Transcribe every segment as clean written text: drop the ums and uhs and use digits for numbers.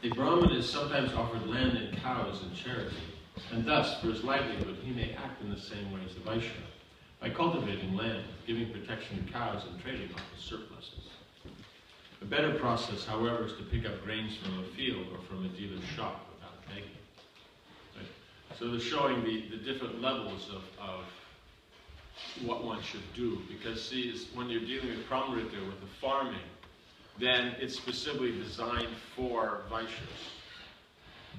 A Brahmin is sometimes offered land and cows in charity, and thus, for his livelihood, he may act in the same way as a Vaishya, by cultivating land, giving protection to cows, and trading off the surpluses. A better process, however, is to pick up grains from a field or from a dealer's shop without begging. Right? So they're showing the different levels of what one should do, because see, when you're dealing with Pramrita, with the farming, then it's specifically designed for Vaishyas,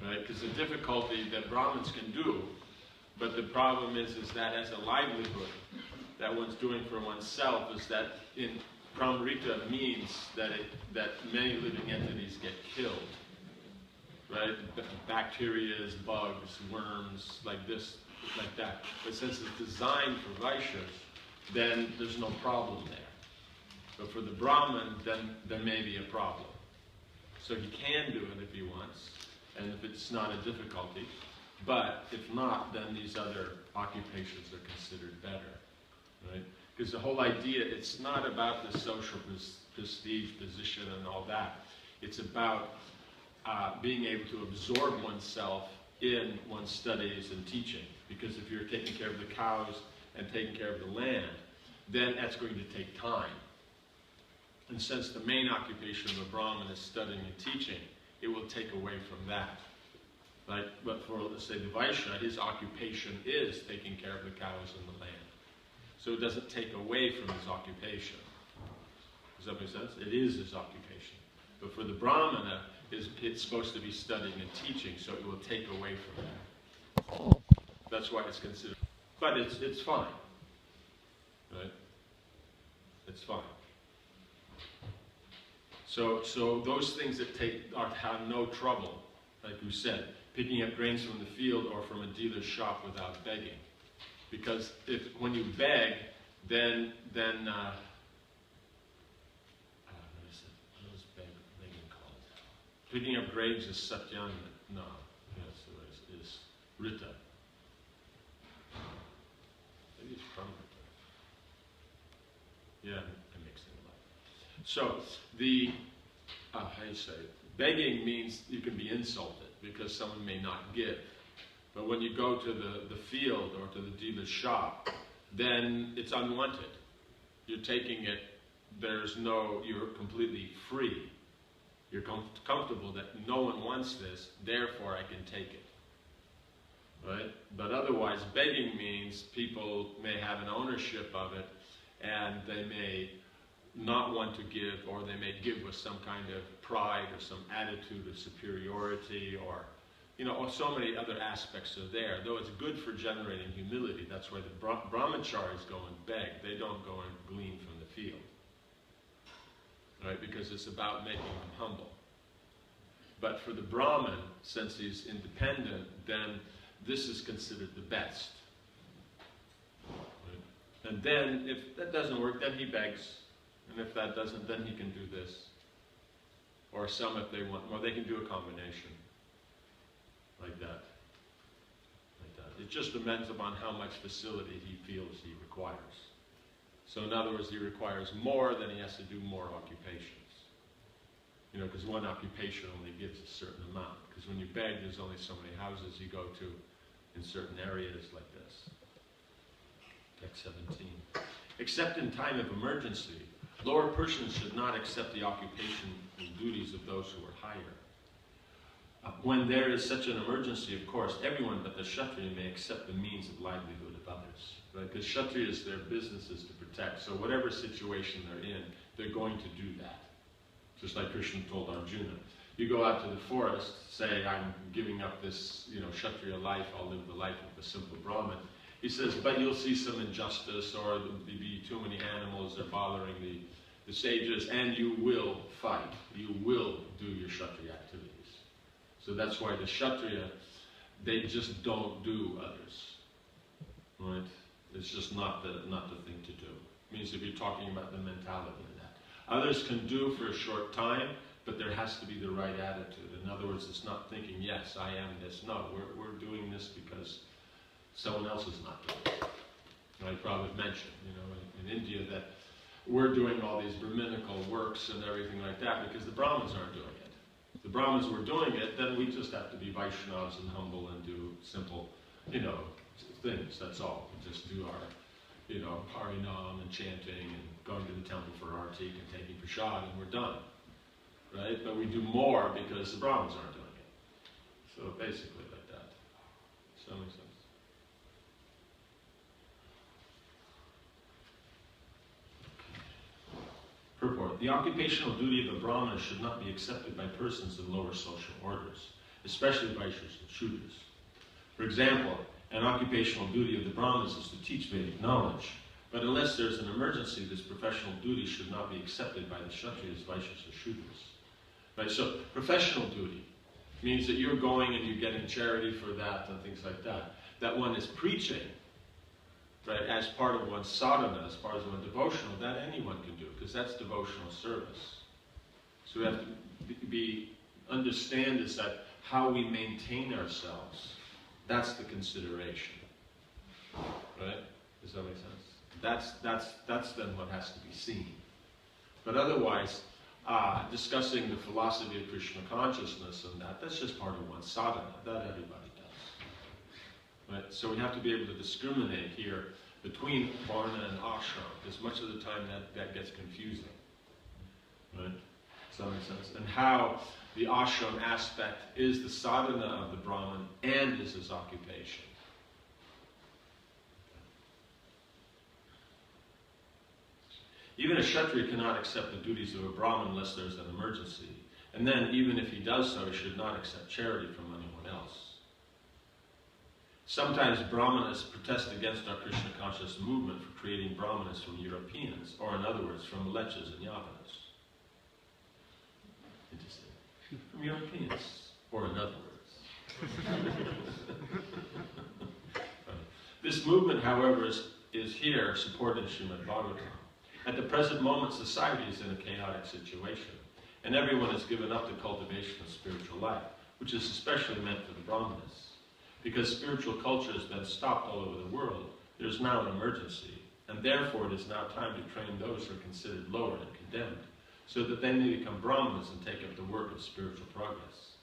right? Because the difficulty that Brahmins can do, but the problem is that as a livelihood that one's doing for oneself, is that in Pramrita means that many living entities get killed, right? Bacteria, bugs, worms, like this, like that. But since it's designed for Vaishyas, then there's no problem there. But for the Brahmin, then there may be a problem. So he can do it if he wants, and if it's not a difficulty. But if not, then these other occupations are considered better, right? Because the whole idea, it's not about the social prestige, position, and all that. It's about being able to absorb oneself in one's studies and teaching. Because if you're taking care of the cows and taking care of the land, then that's going to take time. And since the main occupation of a Brahmin is studying and teaching, it will take away from that. Right? But for, let's say, the Vaishya, his occupation is taking care of the cows and the land. So it doesn't take away from his occupation. Does that make sense? It is his occupation. But for the Brahmana, it's supposed to be studying and teaching, so it will take away from that. That's why it's considered. But it's fine. Right? It's fine. So those things that have no trouble, like we said, picking up grains from the field or from a dealer's shop without begging. Because when you beg, then what is begging called? Picking up grains is satyana. No, yes, is rita. Maybe it's from rita. Yeah, I'm mixing them up. So how do you say it? Begging means you can be insulted because someone may not give. But when you go to the field or to the dealer's shop, then it's unwanted. You're taking it, you're completely free. You're comfortable that no one wants this, therefore I can take it. Right? But otherwise, begging means people may have an ownership of it, and they may not want to give, or they may give with some kind of pride or some attitude of superiority, or so many other aspects are there. Though it's good for generating humility, that's why the brahmacharis go and beg. They don't go and glean from the field, right? Because it's about making them humble. But for the Brahmin, since he's independent, then this is considered the best. Right? And then, if that doesn't work, then he begs. And if that doesn't, then he can do this. Or some, if they want more, they can do a combination. Like that. Like that. It just depends upon how much facility he feels he requires. So in other words, he requires more, then he has to do more occupations. Because one occupation only gives a certain amount. Because when you beg, there's only so many houses you go to in certain areas like this. Text 17. Except in time of emergency, lower persons should not accept the occupation and duties of those who are higher. When there is such an emergency, of course, everyone but the Kshatriya may accept the means of livelihood of others. Right? Because Kshatriyas, their business is to protect. So whatever situation they're in, they're going to do that. Just like Krishna told Arjuna. You go out to the forest, say, I'm giving up this, Kshatriya life, I'll live the life of a simple Brahmin. He says, but you'll see some injustice, or there'll be too many animals, they're bothering the sages, and you will fight. You will do your Kshatriya activities. So that's why the Kshatriya, they just don't do others. Right? It's just not the thing to do. It means if you're talking about the mentality of that. Others can do for a short time, but there has to be the right attitude. In other words, it's not thinking, yes, I am this. No, we're doing this because someone else is not doing it. I probably mentioned, in India that we're doing all these Brahminical works and everything like that because the Brahmins aren't doing it. the Brahmins were doing it, then we just have to be Vaishnavas and humble and do simple, things, that's all. We just do our, Harinam and chanting and going to the temple for artik and taking prasad, and we're done, right? But we do more because the Brahmins aren't doing it. So basically like that. Does that make sense? Purport. The occupational duty of a Brahmana should not be accepted by persons in lower social orders, especially Vaishyas and Shudras. For example, an occupational duty of the Brahmanas is to teach Vedic knowledge, but unless there's an emergency, this professional duty should not be accepted by the Kshatriyas, Vaishyas, or Shudras. Right? So, professional duty means that you're going and you're getting charity for that and things like that. That one is preaching, right, as part of one's sadhana, as part of one's devotional, that anyone can do, because that's devotional service. So we have to understand is that how we maintain ourselves, that's the consideration. Right? Does that make sense? That's then what has to be seen. But otherwise, discussing the philosophy of Krishna consciousness and that's just part of one's sadhana. That everybody does. Right? So we have to be able to discriminate here between varna and ashram, because much of the time that gets confusing. Right? Does that make sense? And how the ashram aspect is the sadhana of the Brahmin and is his occupation. Even a Kshatriya cannot accept the duties of a Brahmin unless there's an emergency. And then, even if he does so, he should not accept charity from anyone else. Sometimes Brahmanas protest against our Krishna conscious movement for creating Brahmanas from Europeans, or in other words, from Mlechas and Yavanas. Interesting. From Europeans, or in other words. This movement, however, is here supported in Srimad Bhagavatam. At the present moment, society is in a chaotic situation, and everyone has given up the cultivation of spiritual life, which is especially meant for the Brahmanas. Because spiritual culture has been stopped all over the world, there is now an emergency, and therefore it is now time to train those who are considered lower and condemned, so that they may become Brahmanas and take up the work of spiritual progress.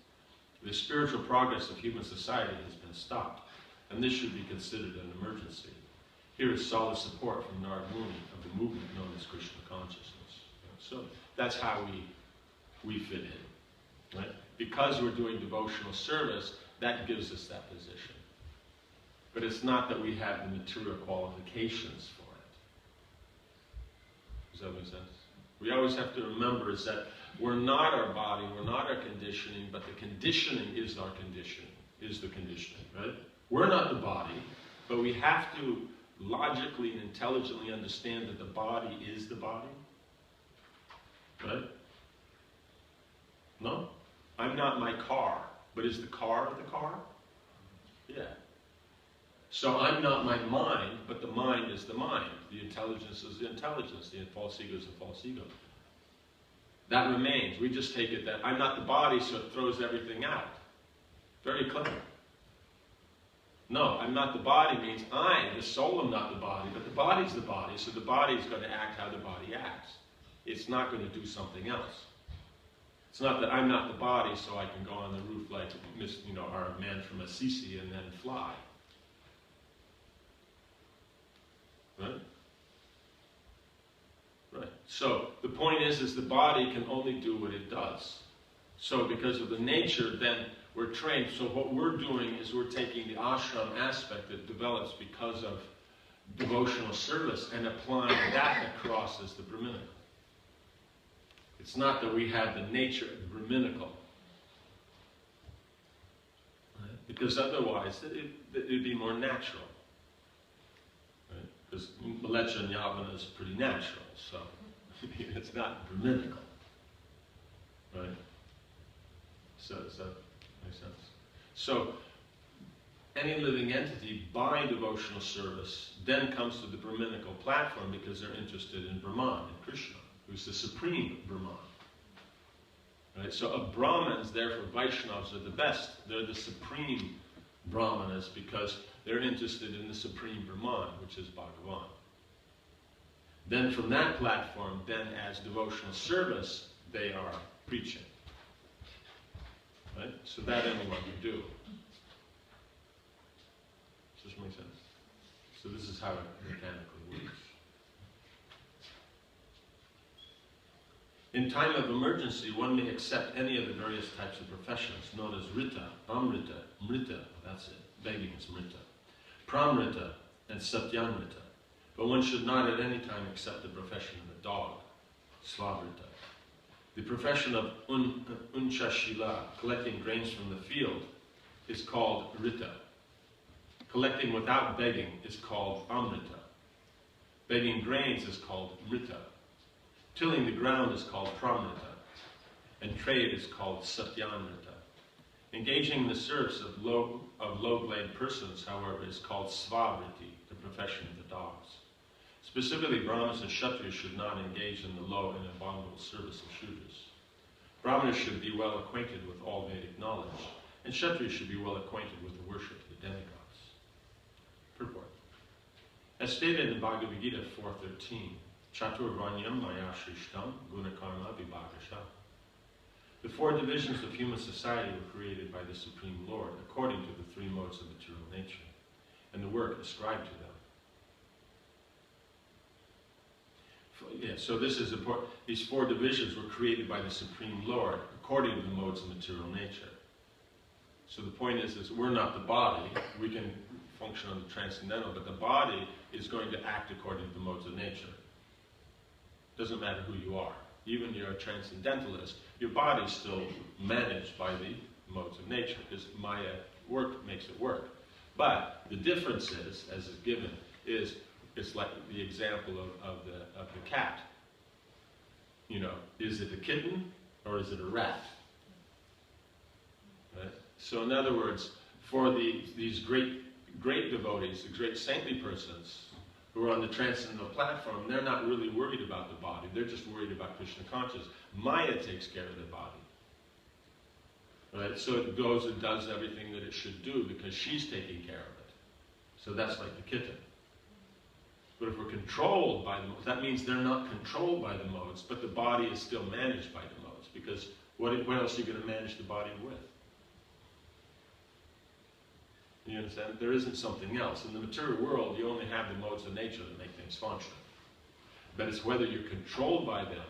The spiritual progress of human society has been stopped, and this should be considered an emergency. Here is solid support from Narad Muni of the movement known as Krishna consciousness. So that's how we fit in. Right? Because we're doing devotional service, that gives us that position. But it's not that we have the material qualifications for it. Does that make sense? We always have to remember is that we're not our body, we're not our conditioning, but the conditioning is our conditioning, is the conditioning, right? We're not the body, but we have to logically and intelligently understand that the body is the body. Right? No? I'm not my car, but is the car the car? Yeah. So I'm not my mind, but the mind is the mind. The intelligence is the intelligence. The false ego is the false ego. That remains. We just take it that I'm not the body, so it throws everything out. Very clever. No, I'm not the body means I, the soul, am not the body, but the body's the body, so the body is going to act how the body acts. It's not going to do something else. It's not that I'm not the body, so I can go on the roof like our man from Assisi and then fly. Right? Right. So the point is the body can only do what it does. So because of the nature, then we're trained. So what we're doing is we're taking the ashram aspect that develops because of devotional service and applying that across as the Brahminical. It's not that we have the nature of the Brahminical. Right? Because otherwise it'd be more natural. Right? Because Mlecha and Yavana is pretty natural, so it's not Brahminical. Right? So does that make sense? So any living entity by devotional service then comes to the Brahminical platform because they're interested in Brahman, in Krishna, who's the supreme Brahman. Right? So of Brahmins, therefore Vaishnavas are the best. They're the supreme Brahmanas because they're interested in the supreme Brahman, which is Bhagavan. Then from that platform, then as devotional service, they are preaching. Right? So that anyone can do. Does this make sense? So this is how it mechanically works. In time of emergency, one may accept any of the various types of professions known as Rita, Amrita, Mrita, that's it, begging is Mrita, Pramrita, and Satyanrita. But one should not at any time accept the profession of a dog, Slavrita. The profession of Unchashila, collecting grains from the field, is called Rita. Collecting without begging is called Amrita. Begging grains is called Mrita. Tilling the ground is called Pramrita. And trade is called Satyanrita. Engaging in the service of low-grade persons, however, is called Svavriti, the profession of the dogs. Specifically, Brahmanas and Kshatriyas should not engage in the low and abominable service of Shudras. Brahmanas should be well acquainted with all Vedic knowledge, and Kshatriyas should be well acquainted with the worship of the demigods. Purport. As stated in Bhaktividyā 4.13, Chaturvanyam maya shrishtam gunakarma vibhagasha. The four divisions of human society were created by the Supreme Lord according to the three modes of material nature, and the work ascribed to them. Yeah, so this is important. These four divisions were created by the Supreme Lord according to the modes of material nature. So the point is we're not the body. We can function on the transcendental, but the body is going to act according to the modes of nature. Doesn't matter who you are. Even you're a transcendentalist, your body's still managed by the modes of nature, because Maya work makes it work. But the difference is, as is given, is it's like the example of the cat. You know, is it a kitten or is it a rat? Right? So in other words, for these great devotees, the great saintly persons who are on the transcendental platform, they're not really worried about the body. They're just worried about Krishna consciousness. Maya takes care of the body. Right? So it goes and does everything that it should do because she's taking care of it. So that's like the kitten. But if we're controlled by the modes, that means they're not controlled by the modes, but the body is still managed by the modes. Because what else are you going to manage the body with? You understand? There isn't something else. In the material world, you only have the modes of nature that make things function. But it's whether you're controlled by them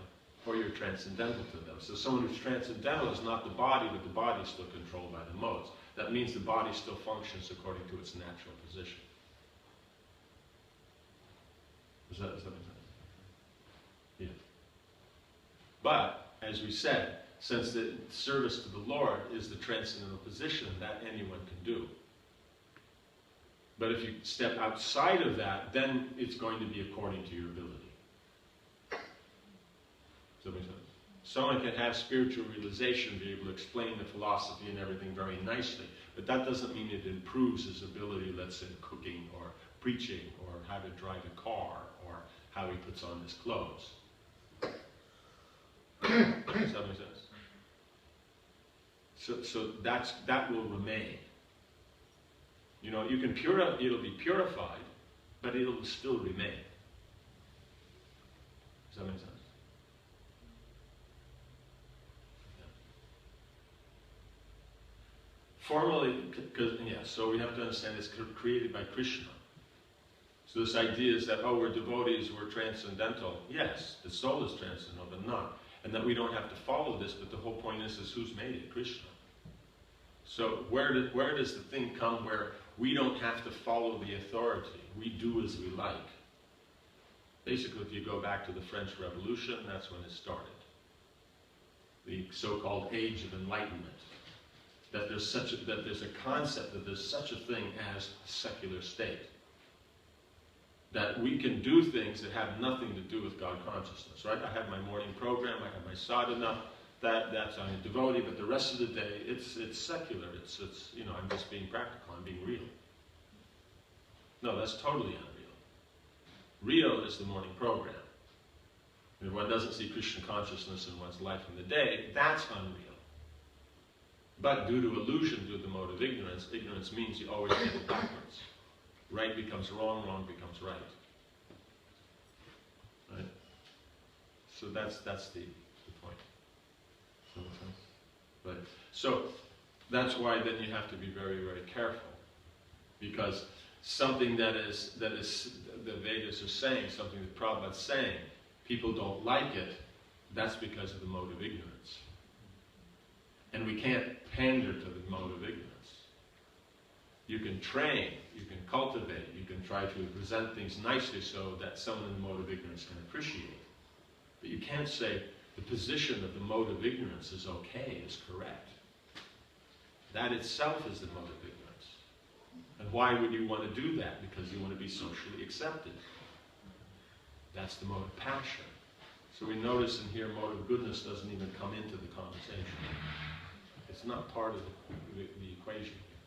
or you're transcendental to them. So someone who's transcendental is not the body, but the body is still controlled by the modes. That means the body still functions according to its natural position. Does that make sense? Yeah. But, as we said, since the service to the Lord is the transcendental position, that anyone can do. But if you step outside of that, then it's going to be according to your ability. Does that make sense? Someone can have spiritual realization, be able to explain the philosophy and everything very nicely, but that doesn't mean it improves his ability, let's say, cooking or preaching or how to drive a car or how he puts on his clothes. Does that make sense? So that will remain. You know, you can it'll be purified, but it'll still remain. Does that make sense? Yeah. Formally, so we have to understand it's created by Krishna. So this idea is that, we're devotees, we're transcendental. Yes, the soul is transcendental, but not. And that we don't have to follow this, but the whole point is who's made it? Krishna. So where does the thing come where we don't have to follow the authority? We do as we like. Basically, if you go back to the French Revolution, that's when it started. The so-called Age of Enlightenment. That there's a concept that there's such a thing as a secular state. That we can do things that have nothing to do with God consciousness, right? I have my morning program, I have my sadhana, that's I'm a devotee, but the rest of the day, it's secular, it's I'm just being practical, I'm being real. No, that's totally unreal. Real is the morning program. If one doesn't see Krishna consciousness in one's life in the day, that's unreal. But due to illusion, due to the mode of ignorance, ignorance means you always get it backwards. Right becomes wrong, wrong becomes right. Right? So that's the point. Right? So That's why then you have to be very, very careful. Because something that the Vedas are saying, something that Prabhupada's saying, people don't like it, that's because of the mode of ignorance. And we can't pander to the mode of ignorance. You can train, you can cultivate, you can try to present things nicely so that someone in the mode of ignorance can appreciate. But you can't say the position of the mode of ignorance is okay, is correct. That itself is the mode of ignorance. And why would you want to do that? Because you want to be socially accepted. That's the mode of passion. So we notice in here, mode of goodness doesn't even come into the conversation. It's not part of the equation here.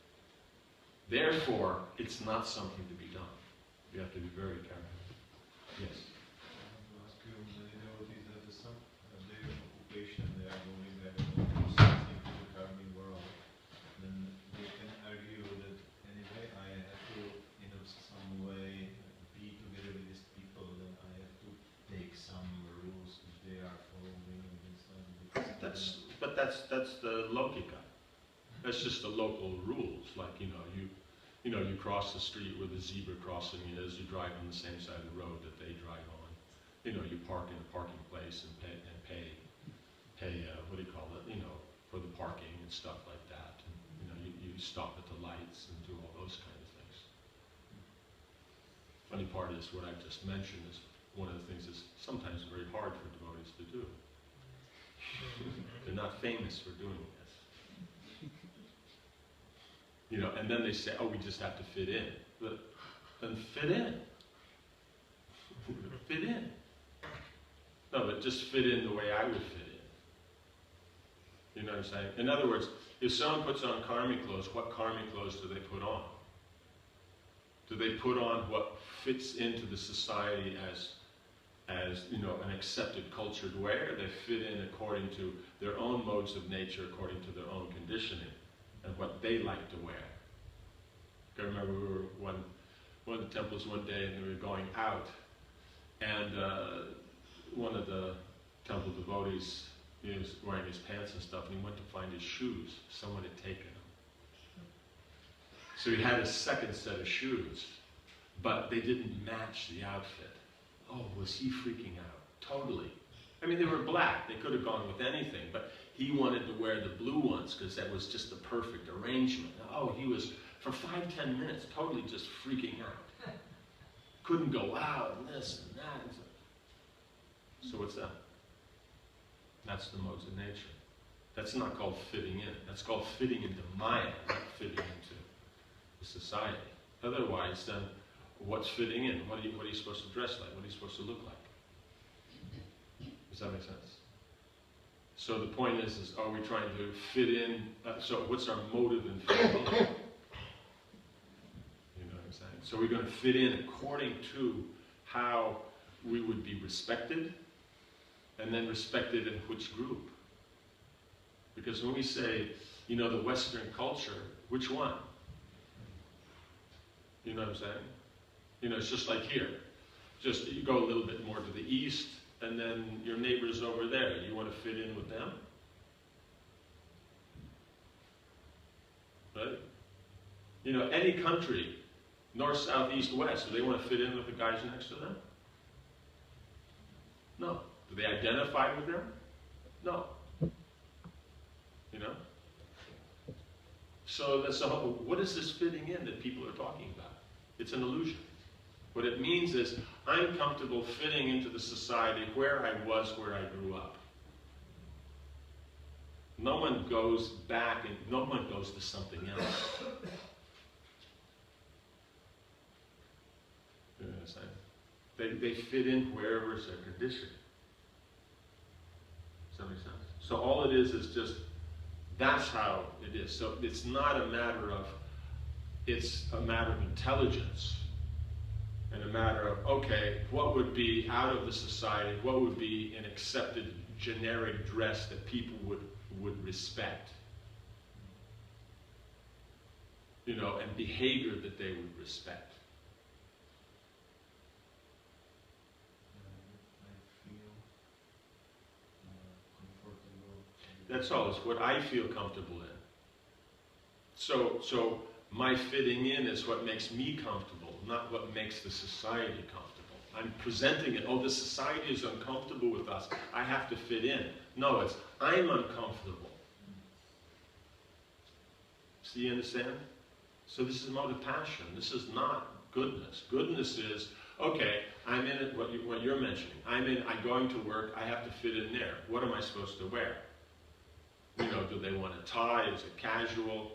Therefore, it's not something to be done. You have to be very careful. Yes? I ask you, many devotees have some their occupation, they are going there something to the karmic world. Then they can argue that anyway I have to, in some way, be together with these people, then I have to take some rules which they are following and stuff. That's the logika. That's just the local rules. Like, you cross the street where the zebra crossing is, you drive on the same side of the road that they drive on. You park in a parking place and pay what do you call it, for the parking and stuff like that. And, you stop at the lights and do all those kind of things. Funny part is what I've just mentioned is one of the things that's sometimes very hard for devotees to do. They're not famous for doing this. And then they say, oh, we just have to fit in. But then fit in. Fit in. No, but just fit in the way I would fit in. You know what I'm saying? In other words, if someone puts on karmic clothes, what karmic clothes do they put on? Do they put on what fits into the society as an accepted cultured way, or they fit in according to their own modes of nature, according to their own conditioning, and what they like to wear? I remember we were one of the temples one day, and we were going out, and one of the temple devotees, he was wearing his pants and stuff, and he went to find his shoes. Someone had taken them. So he had a second set of shoes, but they didn't match the outfit. Oh, was he freaking out? Totally. I mean, they were black. They could have gone with anything, but he wanted to wear the blue ones because that was just the perfect arrangement. Oh, he was, for 5-10 minutes, totally just freaking out. Couldn't go out and this and that. And so what's that? That's the modes of nature. That's not called fitting in. That's called fitting into Maya, not fitting into the society. Otherwise, then, what's fitting in? What are you supposed to dress like? What are you supposed to look like? Does that make sense? So the point is are we trying to fit in? So what's our motive in fitting in? You know what I'm saying? So we're going to fit in according to how we would be respected, and then respected in which group? Because when we say, the Western culture, which one? You know what I'm saying? It's just like here. Just you go a little bit more to the east, and then your neighbor's over there. You want to fit in with them? Right? Any country, north, south, east, west, do they want to fit in with the guys next to them? No. Do they identify with them? No. So that's what is this fitting in that people are talking about? It's an illusion. What it means is, I'm comfortable fitting into the society where I was, where I grew up. No one goes back and no one goes to something else. You know what I'm saying? They fit in wherever is their condition. Does that make sense? So all it is just, that's how it is. So it's not a matter of, it's a matter of intelligence. And a matter of, okay, what would be out of the society, what would be an accepted generic dress that people would respect? And behavior that they would respect. I feel comfortable. That's all, it's what I feel comfortable in. So my fitting in is what makes me comfortable, not what makes the society comfortable. I'm presenting it, oh, the society is uncomfortable with us, I have to fit in. No, it's, I'm uncomfortable. So you understand? So this is mode of passion. This is not goodness. Goodness is, okay, I'm in it, what you're mentioning. I'm going to work, I have to fit in there. What am I supposed to wear? You know, do they want a tie? Is it casual?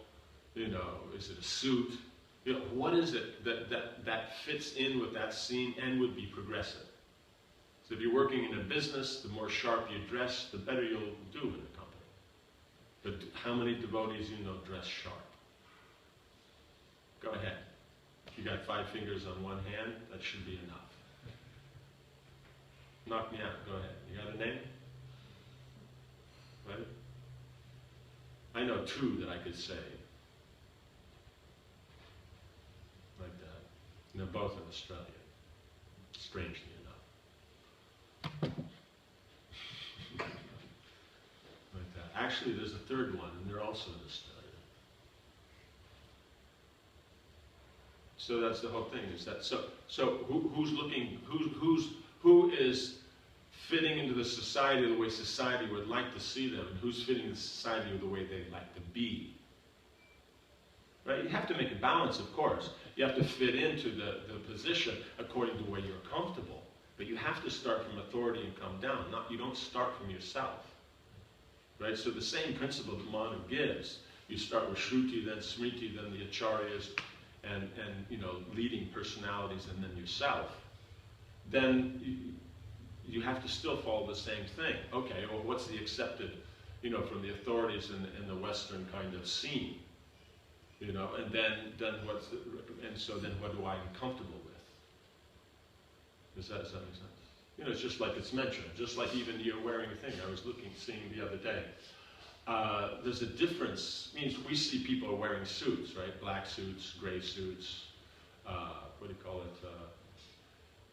You know, is it a suit? You know, what is it that fits in with that scene and would be progressive? So if you're working in a business, the more sharp you dress, the better you'll do in a company. But how many devotees you know dress sharp? Go ahead. If you got 5 fingers on one hand, that should be enough. Knock me out. Go ahead. You got a name? Right? I know 2 that I could say. Like that. And they're both in Australia. Strangely enough. Like that. Actually, there's a 3rd one, and they're also in Australia. So that's the whole thing. Is that so? Who's looking? Who is fitting into the society the way society would like to see them, and who's fitting the society the way they'd like to be? Right? You have to make a balance, of course. You have to fit into the position according to where you're comfortable. But you have to start from authority and come down. You don't start from yourself. Right? So the same principle that Manu gives. You start with Shruti, then Smriti, then the Acharyas, and you know, leading personalities, and then yourself. Then you have to still follow the same thing. Okay, well, what's the accepted, you know, from the authorities in the Western kind of scene? You know, and then so what do I am comfortable with? Does that make sense? You know, it's just like it's mentioned, just like even you're wearing a thing. I was seeing the other day. There's a difference. Means we see people wearing suits, right? Black suits, gray suits. What do you call it?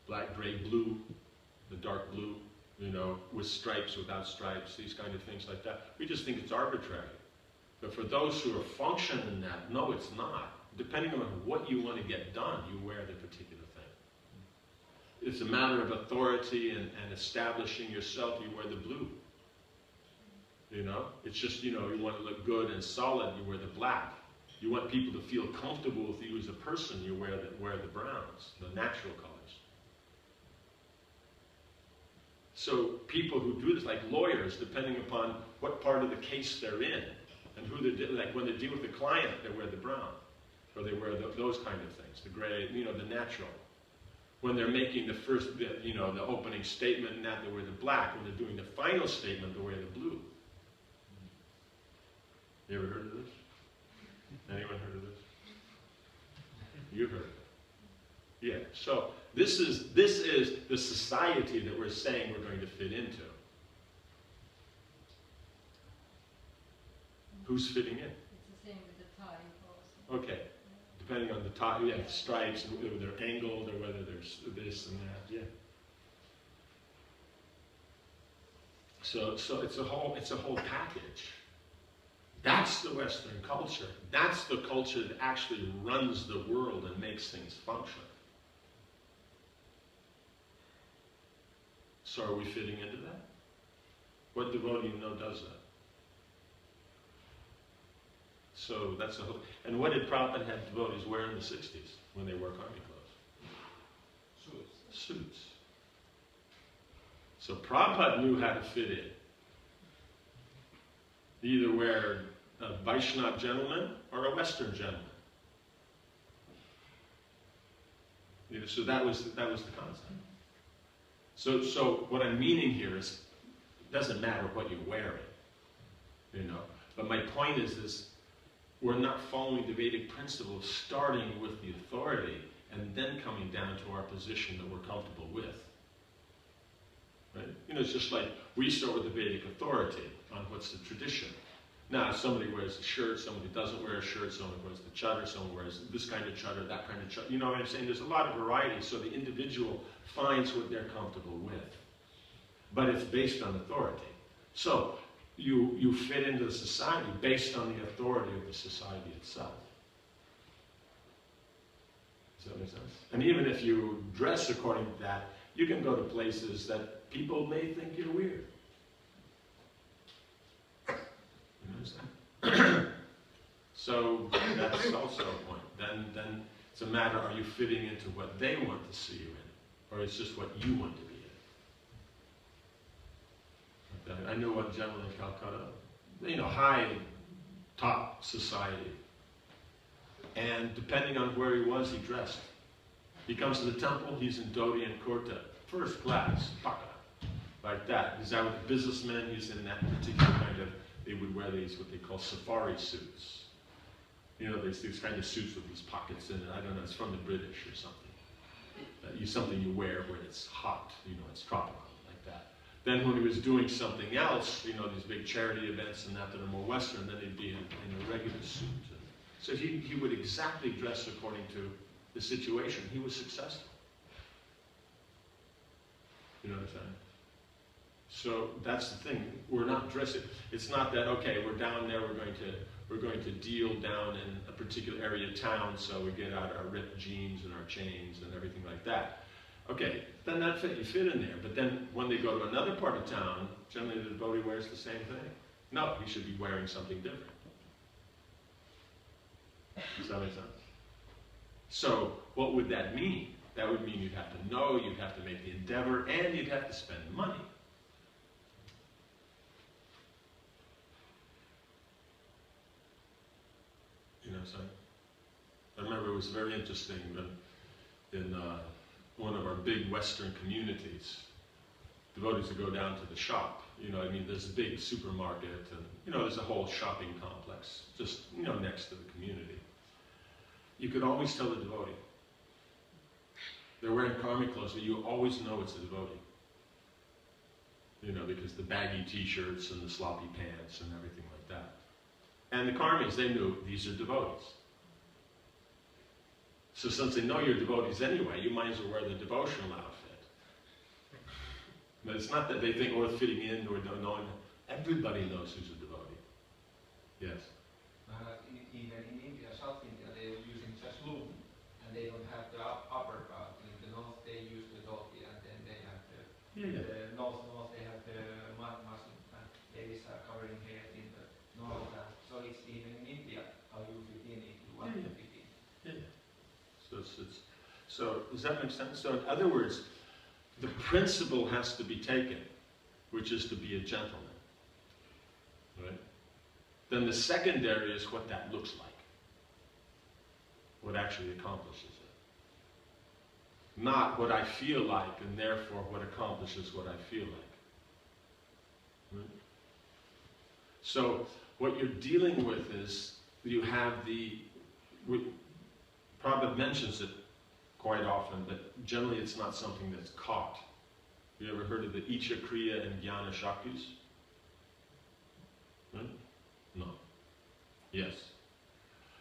Black, gray, blue, the dark blue. You know, with stripes, without stripes, these kind of things like that. We just think it's arbitrary. But for those who are functioning in that, no, it's not. Depending on what you want to get done, you wear the particular thing. It's a matter of authority and establishing yourself. You wear the blue. You know, it's just, you know, you want to look good and solid, you wear the black. You want people to feel comfortable with you as a person, you wear the browns, the natural colors. So people who do this, like lawyers, depending upon what part of the case they're in, and who they're like when they deal with the client, they wear the brown, or they wear those kind of things, the gray, you know, the natural. When they're making the opening statement and that, they wear the black. When they're doing the final statement, they wear the blue. You ever heard of this? Anyone heard of this? You heard of it. Yeah, so this is the society that we're saying we're going to fit into. Who's fitting in? It's the same with the tie also. Okay. Depending on the tie, yeah, stripes, and whether they're angled or whether there's this and that, yeah. So it's a whole package. That's the Western culture. That's the culture that actually runs the world and makes things function. So are we fitting into that? What devotee you know does that? So that's a whole... And what did Prabhupada have devotees wear in the 60s when they wore army clothes? Suits. So Prabhupada knew how to fit in. Either wear a Vaishnava gentleman or a Western gentleman. You know, so that was the concept. So what I'm meaning here is, it doesn't matter what you're wearing, you know. But my point is we're not following the Vedic principle of starting with the authority and then coming down to our position that we're comfortable with. Right? You know, it's just like we start with the Vedic authority on what's the tradition. Now, if somebody wears a shirt, somebody doesn't wear a shirt, someone wears the chadar, someone wears this kind of chadar, that kind of chadar. You know what I'm saying? There's a lot of variety, so the individual finds what they're comfortable with. But it's based on authority. So, you fit into the society based on the authority of the society itself. Does that make sense? And even if you dress according to that, you can go to places that people may think you're weird. You understand? So that's also a point. Then it's a matter, are you fitting into what they want to see you in? Or it's just what you want to be in? I knew one gentleman in Calcutta, high top society. And depending on where he was, he dressed. He comes to the temple, he's in dhoti and kurta, first class, paka, like that. He's out with the businessmen, he's in that particular kind of, they would wear these, what they call safari suits. There's these kind of suits with these pockets in it. I don't know, it's from the British or something. Something you wear when it's hot, it's tropical, like that. Then when he was doing something else, these big charity events and that are more Western, then he'd be in a regular suit. So he would exactly dress according to the situation. He was successful. You know what I'm saying? So that's the thing. We're not dressing. It's not that, okay, we're down there, we're going to deal down in a particular area of town, so we get out our ripped jeans and our chains and everything like that. Okay, then you fit in there. But then when they go to another part of town, generally the devotee wears the same thing. No, he should be wearing something different. Does that make sense? So what would that mean? That would mean you'd have to know, you'd have to make the endeavor, and you'd have to spend money. You know what I'm saying? I remember it was very interesting when in one of our big Western communities, devotees would go down to the shop. There's a big supermarket and, there's a whole shopping complex just, next to the community. You could always tell the devotee. They're wearing karmic clothes, but you always know it's a devotee. Because the baggy t-shirts and the sloppy pants and everything like that. And the karmis, they knew these are devotees. So since they know you're devotees anyway, you might as well wear the devotional outfit. But it's not that they think, fitting in or don't know. Everybody knows who's a devotee. Yes? Even in India, South India, they're using just loom, and they don't have the upper part. In the north, they use the dhoti, and then they have the north, they have the muslim. Ladies are covering hair in the north. So it's even in India, how you fit in if you want to fit in. So does that make sense? So in other words, the principle has to be taken, which is to be a gentleman. Right? Then the secondary is what that looks like. What actually accomplishes it. Not what I feel like, and therefore what accomplishes what I feel like. Right? So what you're dealing with is you have Prabhupada mentions it quite often, but generally it's not something that's caught. You ever heard of the Icha Kriya and Jnana Shaktis? Right? No. Yes.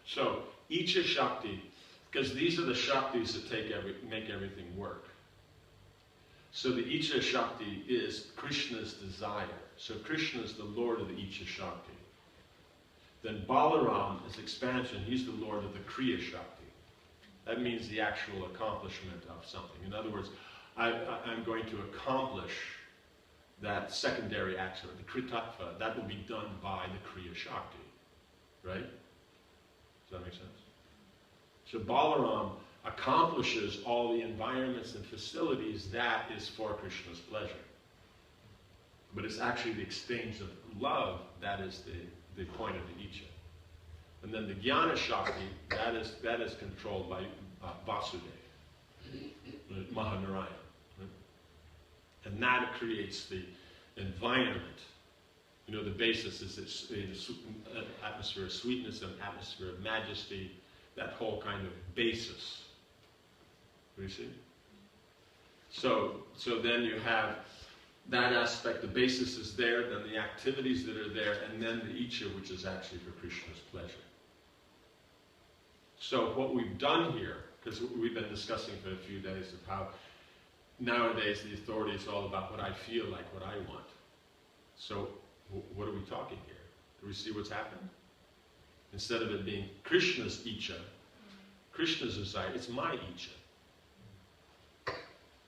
So, Icha Shakti, because these are the Shaktis that make everything work. So the Icha Shakti is Krishna's desire. So Krishna is the Lord of the Icha Shakti. Then Balaram is expansion. He's the Lord of the Kriya Shakti. That means the actual accomplishment of something. In other words, I'm going to accomplish that secondary action, the Kritatva. That will be done by the Kriya Shakti. Right? Does that make sense? So Balaram accomplishes all the environments and facilities that is for Krishna's pleasure. But it's actually the exchange of love that is the point of the Icha. And then the Jnana Shakti, that is controlled by Vasudeva, Mahanarayana. Right? And that creates the environment. The basis is this atmosphere of sweetness, an atmosphere of majesty, that whole kind of basis. You see? So then you have that aspect, the basis is there, then the activities that are there, and then the Icha, which is actually for Krishna's pleasure. So what we've done here, because we've been discussing for a few days of how nowadays the authority is all about what I feel like, what I want. So What are we talking here? Do we see what's happened? Instead of it being Krishna's Icha, Krishna's desire, it's my Icha.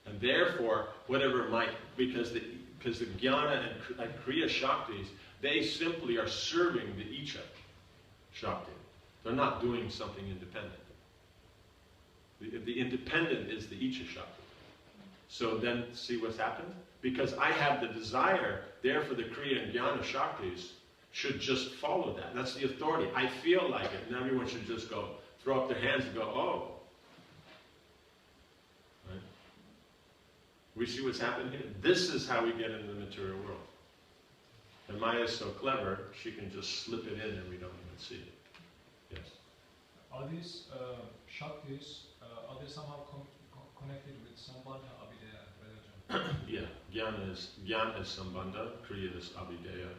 And therefore, whatever might, because the Jnana and Kriya Shaktis, they simply are serving the Icha Shakti. They're not doing something independent. The independent is the Icha Shakti. So then, see what's happened? Because I have the desire, therefore the Kriya and Jnana Shaktis should just follow that. That's the authority. I feel like it, and everyone should just go, throw up their hands and go, oh. Right? We see what's happened here? This is how we get into the material world. And Maya is so clever, she can just slip it in and we don't even see it. Yes? Are these Shaktis, are they somehow connected with Sambandha, Abhideya, and Prayojan? Yeah, Jnana is Sambandha, Kriya is Abhideya,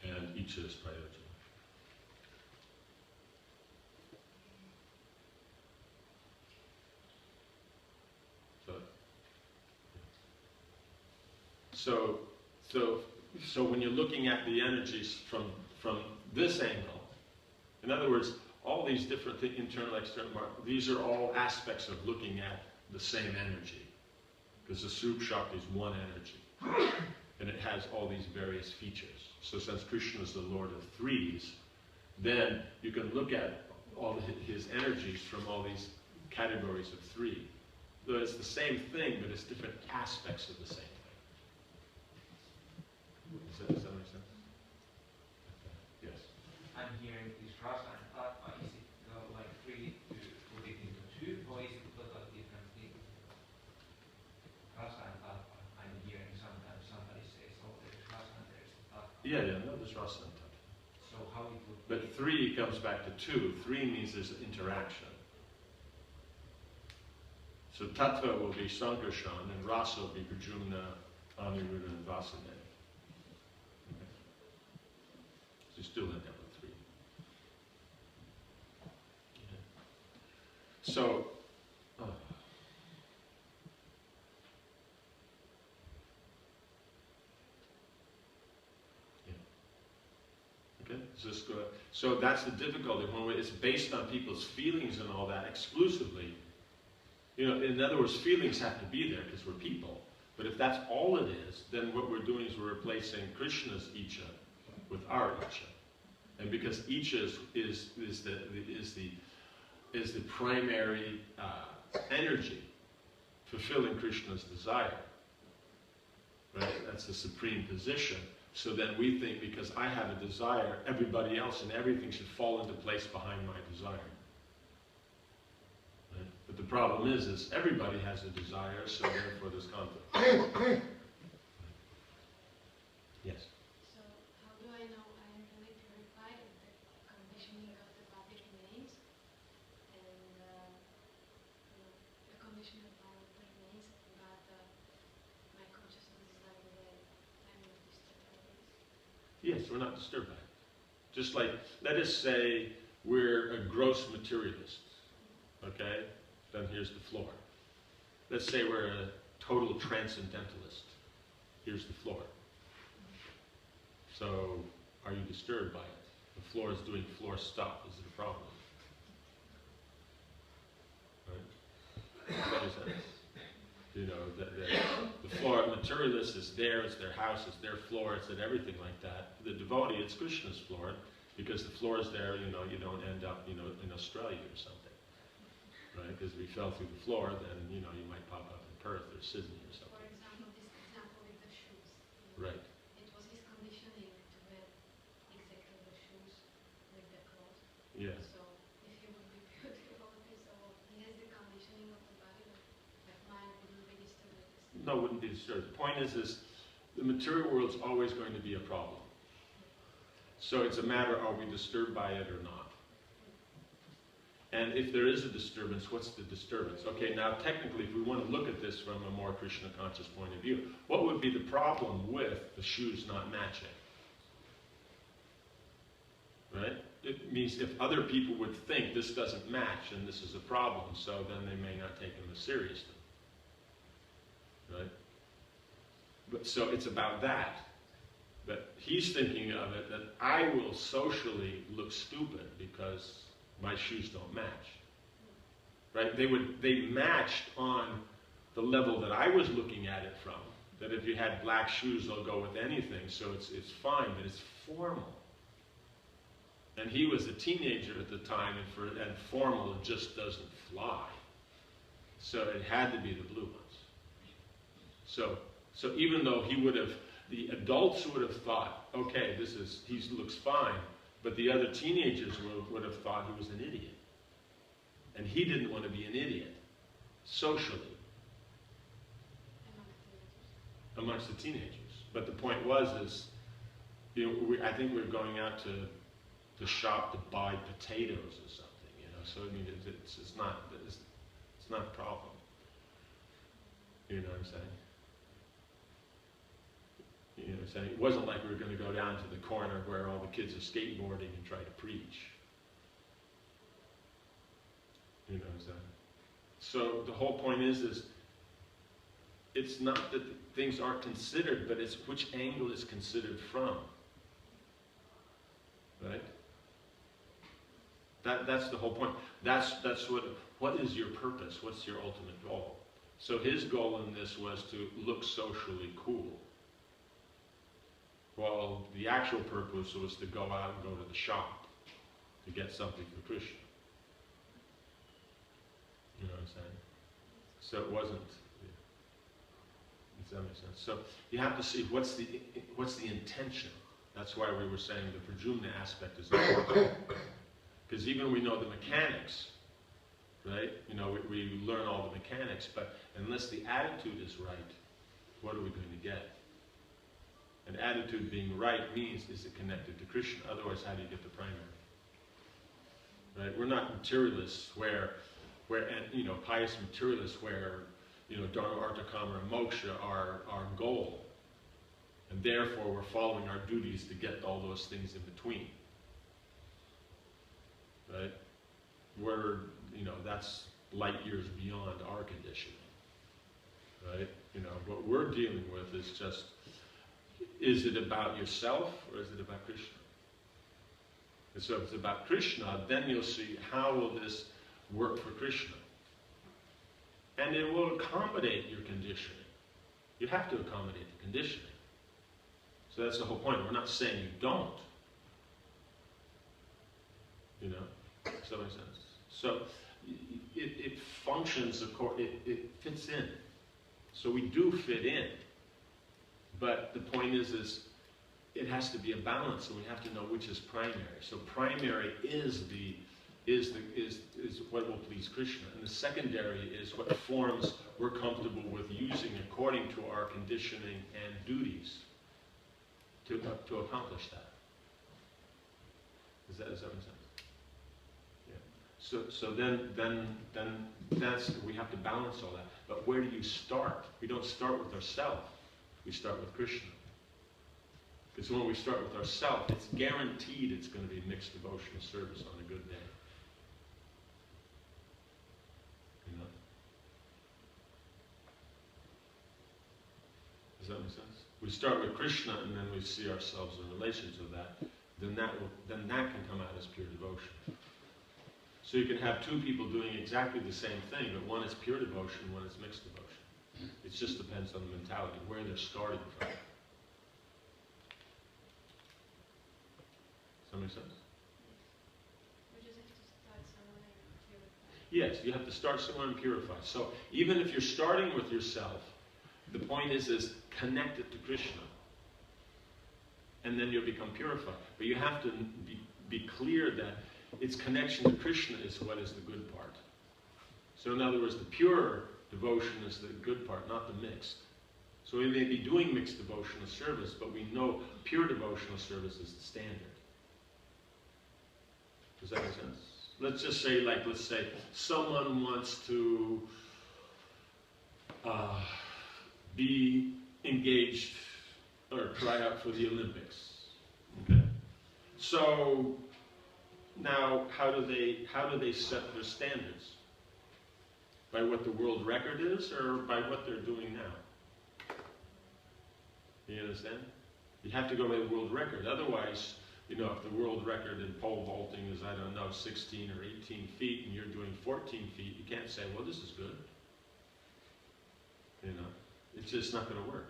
and Icha is Prayojan. So when you're looking at the energies from this angle, in other words, all these different internal, external, these are all aspects of looking at the same energy. Because the Surup Shakti is one energy. And it has all these various features. So since Krishna is the Lord of threes, then you can look at all his energies from all these categories of three. So it's the same thing, but it's different aspects of the same thing. Does that make sense? Yes. I'm hearing this rasa and tattva. Is it like three to put it into two, or is it totally different thing? Rasa and tattva. I'm hearing sometimes somebody says, oh, there's rasa and there's tattva. Yeah, no, there's rasa and tattva. So how it would But three comes back to two. Three means there's an interaction. So tattva will be Sankarshan, and rasa will be Prajumna, Aniruddha, and Vasudeva. So you still end up with three. Okay. So, okay, so that's the difficulty. When it's based on people's feelings and all that exclusively, you know, in other words, feelings have to be there because we're people. But if that's all it is, then what we're doing is we're replacing Krishna's Icha with our Icha. And because Icha is the primary energy fulfilling Krishna's desire. Right? That's the supreme position. So then we think because I have a desire, everybody else and everything should fall into place behind my desire. Right? But the problem is everybody has a desire, so therefore there's conflict. Yes? So how do I know I am really purified of the conditioning of the public names and the conditioning of public names, but my consciousness is like that I'm not disturbed by this? Yes, we're not disturbed by it. Just like, let us say we're a gross materialist, okay? Then here's the floor. Let's say we're a total transcendentalist. Here's the floor. So, are you disturbed by it? The floor is doing floor stuff. Is it a problem? Right? You know, the floor, materialist is there, it's their house, it's their floor, it's at everything like that. The devotee, it's Krishna's floor, because the floor is there, you know, you don't end up, you know, in Australia or something. Right? Because if you fell through the floor, then, you know, you might pop up in Perth or Sydney or something. For example, this example with the shoes. Right. It was his conditioning to wear exactly the shoes with the clothes. Yeah. So if he would be beautiful, so he has the conditioning of the body, but mine wouldn't be disturbed with this. No, wouldn't be disturbed. The point is the material world's always going to be a problem. So it's a matter, are we disturbed by it or not? And if there is a disturbance, what's the disturbance? Okay, now technically, if we want to look at this from a more Krishna conscious point of view, what would be the problem with the shoes not matching? Right? It means if other people would think this doesn't match and this is a problem, so then they may not take them as seriously. Right? But so it's about that. But he's thinking of it that I will socially look stupid because my shoes don't match. Right? They matched on the level that I was looking at it from. That if you had black shoes, they'll go with anything. So it's fine, but it's formal. And he was a teenager at the time, and formal just doesn't fly. So it had to be the blue ones. So even though the adults would have thought, okay, he looks fine, but the other teenagers would have thought he was an idiot. And he didn't want to be an idiot, socially, amongst the teenagers. But the point is, I think we're going out to the shop to buy potatoes or something, So I mean, it's not a problem. You know what I'm saying? You know what I'm saying? It wasn't like we were going to go down to the corner where all the kids are skateboarding and try to preach. You know what I'm saying? So the whole point is it's not that things aren't considered, but it's which angle is considered from. Right? That's the whole point. That's what is your purpose? What's your ultimate goal? So his goal in this was to look socially cool. Well, the actual purpose was to go out and go to the shop to get something for Krishna. You know what I'm saying? So it wasn't. Does that make sense? So you have to see what's the intention. That's why we were saying the Prajumna aspect is important. Because even we know the mechanics, right? We learn all the mechanics, but unless the attitude is right, what are we going to get? And attitude being right means, is it connected to Krishna? Otherwise, how do you get the primary? Right? We're not materialists pious materialists where, Dharma, Artha, Kama, and Moksha are our goal. And therefore, we're following our duties to get all those things in between. Right? That's light years beyond our conditioning. Right? What we're dealing with is just, is it about yourself or is it about Krishna? And so if it's about Krishna, then you'll see how will this work for Krishna. And it will accommodate your conditioning. You have to accommodate the conditioning. So that's the whole point. We're not saying you don't. Does that make sense? So it functions, it fits in. So we do fit in. But the point is it has to be a balance, and we have to know which is primary. So primary is what will please Krishna, and the secondary is what forms we're comfortable with using according to our conditioning and duties to accomplish that. Does that make sense? Yeah. So then that's, we have to balance all that. But where do you start? We don't start with ourselves. We start with Krishna. Because when we start with ourselves, it's guaranteed it's going to be mixed devotional service on a good day. Does that make sense? We start with Krishna and then we see ourselves in relation to that. Then that can come out as pure devotion. So you can have two people doing exactly the same thing, but one is pure devotion, one is mixed devotion. It just depends on the mentality, where they're starting from. Does that make sense? We just have to start somewhere and purify. Yes, you have to start somewhere and purify. So even if you're starting with yourself, the point is connect it to Krishna. And then you'll become purified. But you have to be clear that its connection to Krishna is what is the good part. So in other words, the pure devotion is the good part, not the mixed. So we may be doing mixed devotional service, but we know pure devotional service is the standard. Does that make sense? Let's just say, let's say someone wants to be engaged or try out for the Olympics. Okay. So now, how do they set their standards? By what the world record is, or by what they're doing now? You understand? You have to go by the world record. Otherwise, you know, if the world record in pole vaulting is, I don't know, 16 or 18 feet and you're doing 14 feet, you can't say, well, this is good. You know, it's just not going to work.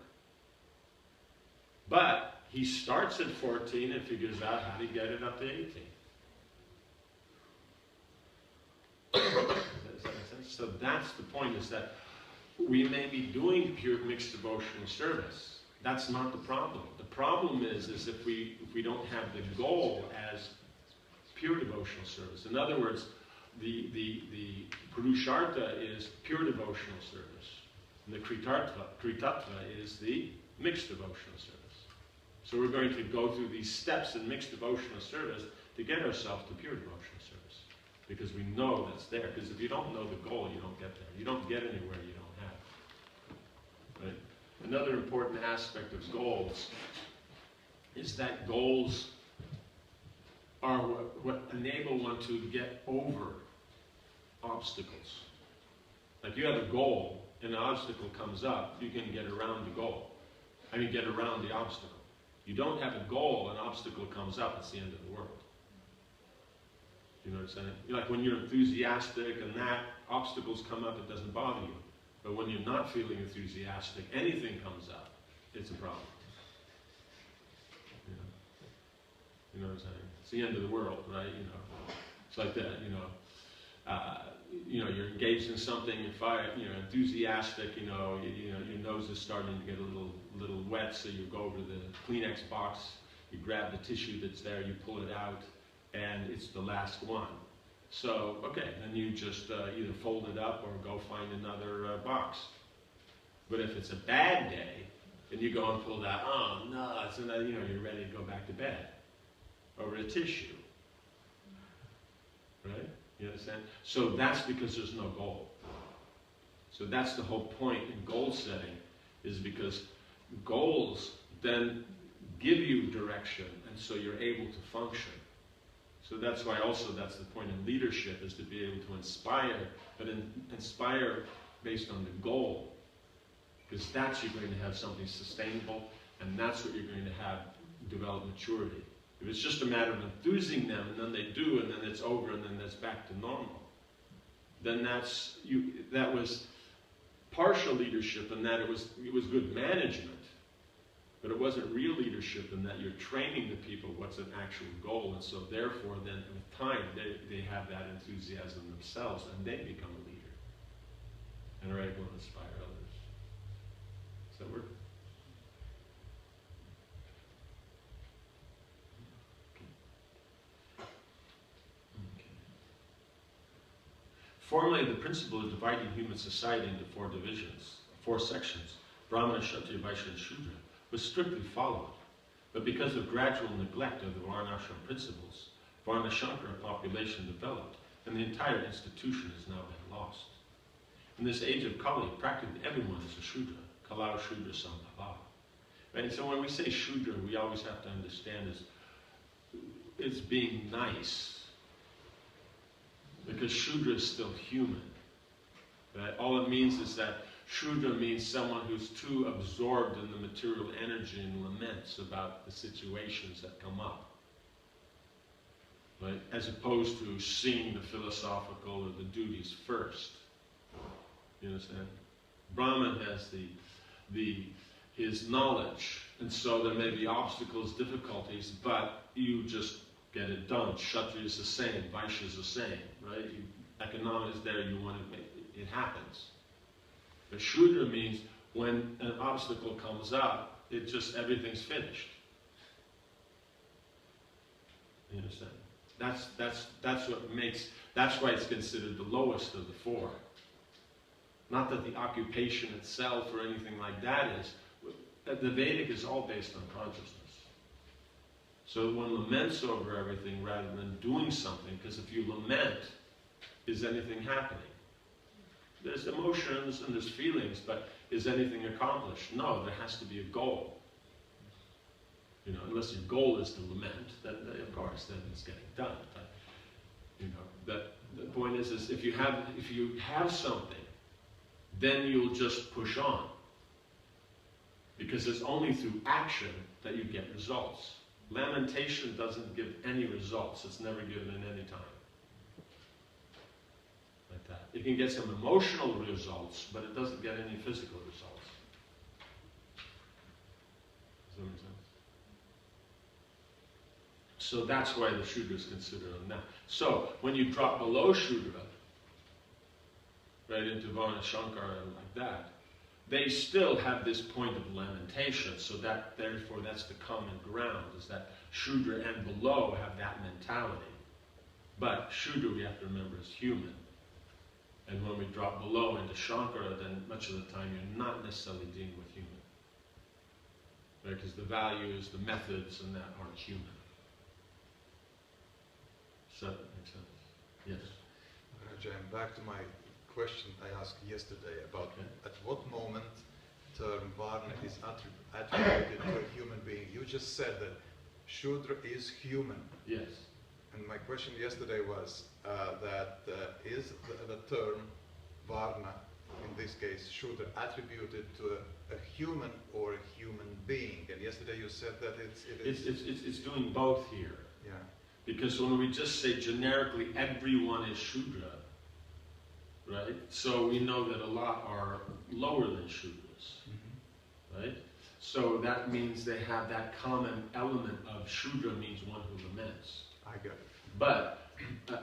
But he starts at 14 and figures out how to get it up to 18. Does that make sense? So that's the point, is that we may be doing pure mixed devotional service. That's not the problem. The problem is if we don't have the goal as pure devotional service. In other words, the Purushartha is pure devotional service. And the Kritatva is the mixed devotional service. So we're going to go through these steps in mixed devotional service to get ourselves to pure devotional service. Because we know that's there. Because if you don't know the goal, you don't get there. You don't get anywhere you don't have. Right? Another important aspect of goals is that goals are what enable one to get over obstacles. Like you have a goal, and an obstacle comes up, you can get around the goal. I mean, get around the obstacle. You don't have a goal, an obstacle comes up, it's the end of the world. You know what I'm saying? Like when you're enthusiastic and that, obstacles come up, it doesn't bother you. But when you're not feeling enthusiastic, anything comes up, it's a problem. You know what I'm saying? It's the end of the world, right? You know, it's like that. You're engaged in something, you're enthusiastic. Your nose is starting to get a little wet, so you go over to the Kleenex box, you grab the tissue that's there, you pull it out, and it's the last one. So, okay, then you just either fold it up or go find another box. But if it's a bad day, and you go and pull that, oh no, so now, you're ready to go back to bed over a tissue. Right? You understand? So that's because there's no goal. So that's the whole point in goal setting, is because goals then give you direction, and so you're able to function. So that's why also that's the point in leadership, is to be able to inspire, but inspire based on the goal. Because that's you're going to have something sustainable, and that's what you're going to have develop maturity. If it's just a matter of enthusing them, and then they do, and then it's over, and then that's back to normal, then that was partial leadership, in that it was good management. But it wasn't real leadership in that you're training the people what's an actual goal, and so therefore then with time they have that enthusiasm themselves, and they become a leader and are able to inspire others. Does that work? Okay. Formally, the principle of dividing human society into four sections, Brahmana, Kshatriya, Vaishya, and Shudra, was strictly followed, but because of gradual neglect of the Varṇāśrama principles, Varṇashankara population developed, and the entire institution has now been lost. In this age of Kali, practically everyone is a Shudra, Kalau Shudra Sambhava. Right? So when we say Shudra, we always have to understand it's being nice, because Shudra is still human. Right? All it means is that Shudra means someone who's too absorbed in the material energy and laments about the situations that come up. Right? As opposed to seeing the philosophical or the duties first. You understand? Brahman has his knowledge, and so there may be obstacles, difficulties, but you just get it done. Kshatriya is the same, Vaishya is the same, right? Economics is there, you want to make it happens. But Shudra means when an obstacle comes up, everything's finished. You understand? That's why it's considered the lowest of the four. Not that the occupation itself or anything like that is. The Vedic is all based on consciousness. So one laments over everything rather than doing something, because if you lament, is anything happening? There's emotions and there's feelings, but is anything accomplished? No, there has to be a goal. Unless your goal is to lament, then of course, then it's getting done. But, the point is if you have something, then you'll just push on. Because it's only through action that you get results. Lamentation doesn't give any results. It's never given in any time. Like that. It can get some emotional results, but it doesn't get any physical results. Does that make sense? So that's why the Shudra is considered on that. So when you drop below Shudra, right into Varṇāśrama and like that, they still have this point of lamentation, so that therefore that's the common ground, is that Shudra and below have that mentality. But Shudra, we have to remember, is human. And when we drop below into Shankara, then much of the time you're not necessarily dealing with human. Right? Because the values, the methods, and that aren't human. So that makes sense? Yes? Rajan, back to my question I asked yesterday about at what moment term Varna is attributed to a human being. You just said that Shudra is human. Yes. And my question yesterday was is the term Varna, in this case Shudra, attributed to a human or a human being? And yesterday you said that it's doing both here. Yeah. Because when we just say generically everyone is Shudra, right? So we know that a lot are lower than Shudras, right? So that means they have that common element of Shudra means one who laments. I get it. But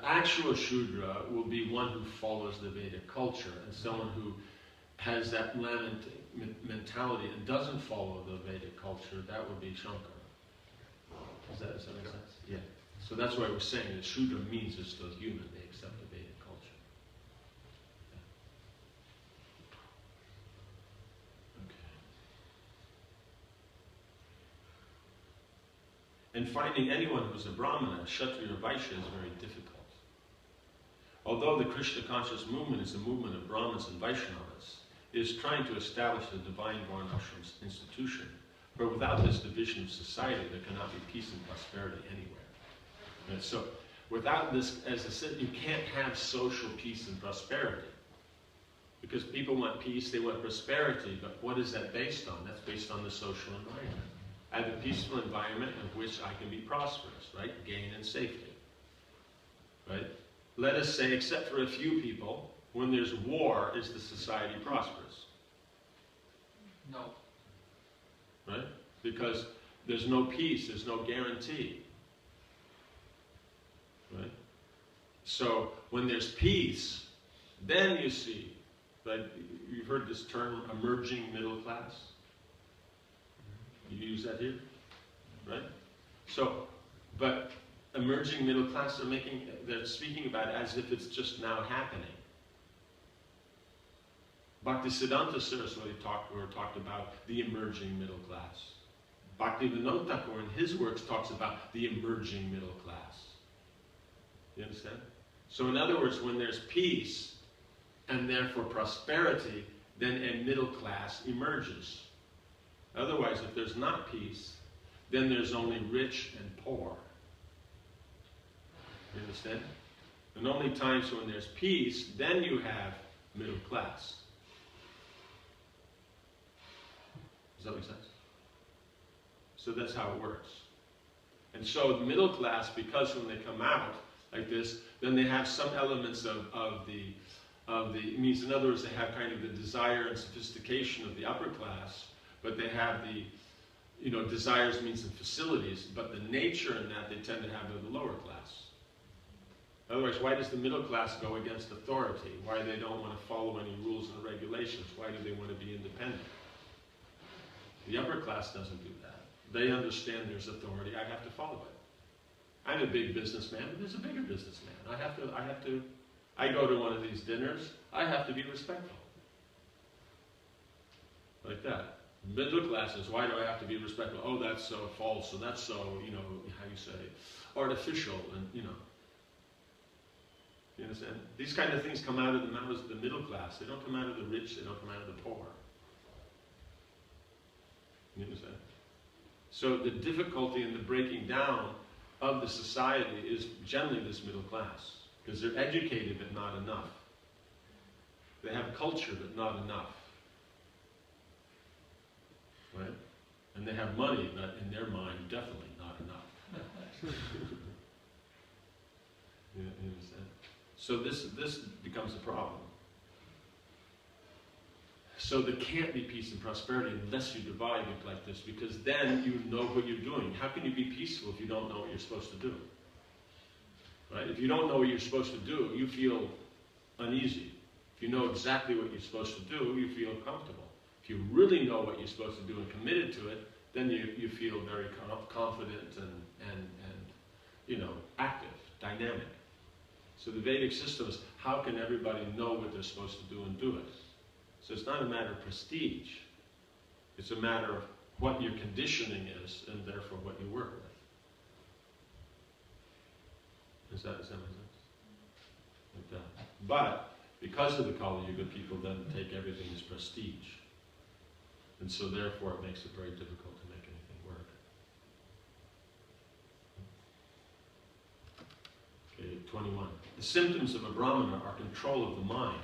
actual Shudra will be one who follows the Vedic culture, and someone who has that mentality and doesn't follow the Vedic culture, that would be Shankara. Does that make sense? Yeah. So that's why we're saying that Shudra means they're still human, they accept the Vedic culture. And finding anyone who's a Brahmana, Kshatriya, or Vaishya is very difficult. Although the Krishna conscious movement is a movement of Brahmins and Vaishnavas, it is trying to establish the divine Varṇāśrama institution. For without this division of society, there cannot be peace and prosperity anywhere. And so, without this, as I said, you can't have social peace and prosperity. Because people want peace, they want prosperity, but what is that based on? That's based on the social environment. I have a peaceful environment in which I can be prosperous, right? Gain and safety, right? Let us say, except for a few people, when there's war, is the society prosperous? No. Right? Because there's no peace, there's no guarantee. Right? So when there's peace, then you see, like you've heard this term, emerging middle class. You use that here, right? So, but emerging middle class, they're speaking about it as if it's just now happening. Bhaktisiddhanta Saraswati talked about the emerging middle class. Bhaktividyā Pūrṇa in his works talks about the emerging middle class. You understand? So in other words, when there's peace and therefore prosperity, then a middle class emerges. Otherwise, if there's not peace, then there's only rich and poor. You understand? And only times when there's peace, then you have middle class. Does that make sense? So that's how it works. And so the middle class, because when they come out like this, then they have some elements of the means, in other words, they have kind of the desire and sophistication of the upper class, but they have the, desires, means, and facilities, but the nature in that they tend to have of the lower class. Otherwise, why does the middle class go against authority? Why they don't want to follow any rules and regulations? Why do they want to be independent? The upper class doesn't do that. They understand there's authority. I have to follow it. I'm a big businessman, but there's a bigger businessman. I go to one of these dinners, I have to be respectful. Like that. Middle classes, why do I have to be respectful? Oh, that's so false, and that's so, how you say, artificial, and, You understand? These kind of things come out of the middle class. They don't come out of the rich, they don't come out of the poor. You understand? So the difficulty in the breaking down of the society is generally this middle class. Because they're educated, but not enough. They have culture, but not enough. right? And they have money, but in their mind, definitely not enough. You understand? So this becomes a problem. So there can't be peace and prosperity unless you divide it like this, because then you know what you're doing. How can you be peaceful if you don't know what you're supposed to do? Right? If you don't know what you're supposed to do, you feel uneasy. If you know exactly what you're supposed to do, you feel comfortable. If you really know what you're supposed to do and committed to it, then you feel very confident and you know, active, dynamic. So the Vedic system is, how can everybody know what they're supposed to do and do it? So it's not a matter of prestige. It's a matter of what your conditioning is, and therefore what you work with. Does that make sense? Like that. But because of the Kali Yuga, people then take everything as prestige. And so therefore it makes it very difficult to make anything work. Okay, 21. The symptoms of a Brahmana are control of the mind,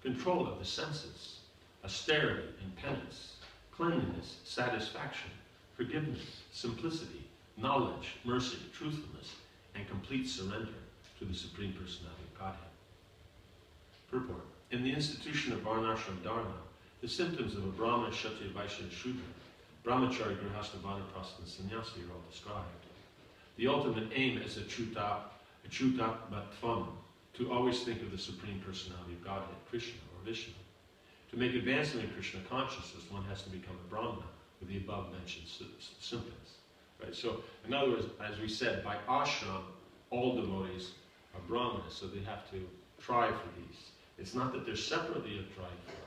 control of the senses, austerity and penance, cleanliness, satisfaction, forgiveness, simplicity, knowledge, mercy, truthfulness, and complete surrender to the Supreme Personality of Godhead. Purport. In the institution of Varṇāśrama-dharma, the symptoms of a Brahmana, Kshatriya, Vaishya, and Shudra, Brahmachari, Grihastha, Vanaprastha, and Sannyasi are all described. The ultimate aim is achyutatmatvam, to always think of the Supreme Personality of Godhead, Krishna or Vishnu. To make advancement in Krishna consciousness, one has to become a Brahmana with the above mentioned symptoms. Right? So, in other words, as we said, by ashram, all devotees are Brahmanas, so they have to try for these. It's not that they're separately tried for.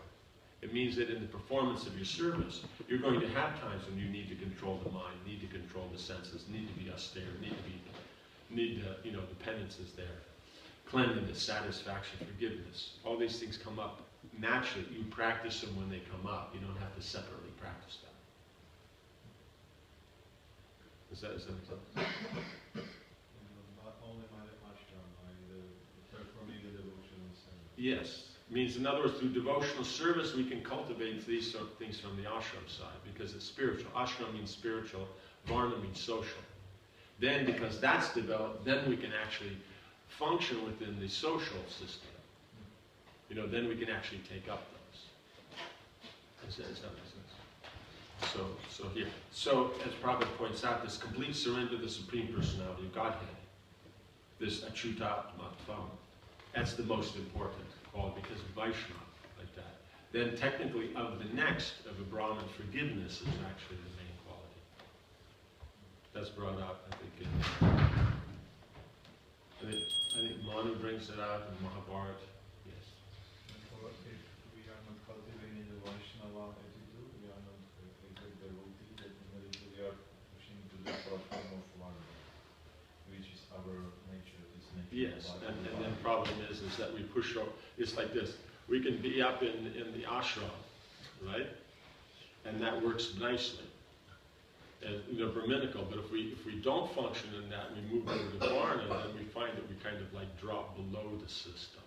It means that in the performance of your service, you're going to have times when you need to control the mind, need to control the senses, need to be austere, you know, the penance is there. Cleanliness, satisfaction, forgiveness. All these things come up naturally. You practice them when they come up. You don't have to separately practice them. Is that sense? Only my ashram, performing the devotional service. Yes. It means, in other words, through devotional service, we can cultivate these sort of things from the ashram side, because it's spiritual. Ashram means spiritual, varna means social. Then, because that's developed, then we can actually function within the social system. You know, then we can actually take up those. Does that make sense? So here. So, as Prabhupada points out, this complete surrender to the Supreme Personality of Godhead, this achyutatmatvam, that's the most important quality, because of Vaishnava, like that. Then technically, of the next, of a Brahman, forgiveness is actually the main quality. That's brought out, I think, I think Manu brings it out in Mahabharata. Yes. Therefore, if we are not cultivating the Vaishnava attitude, we are not a devotee, that immediately we are pushing to the platform of Varna, which is our nature, this nature. Yes, and the problem is that we push up, it's like this. We can be up in the ashram, right? And that works nicely. And, you know, Brahminical, but if we don't function in that, we move over to Varna, then we find that we kind of like drop below the system.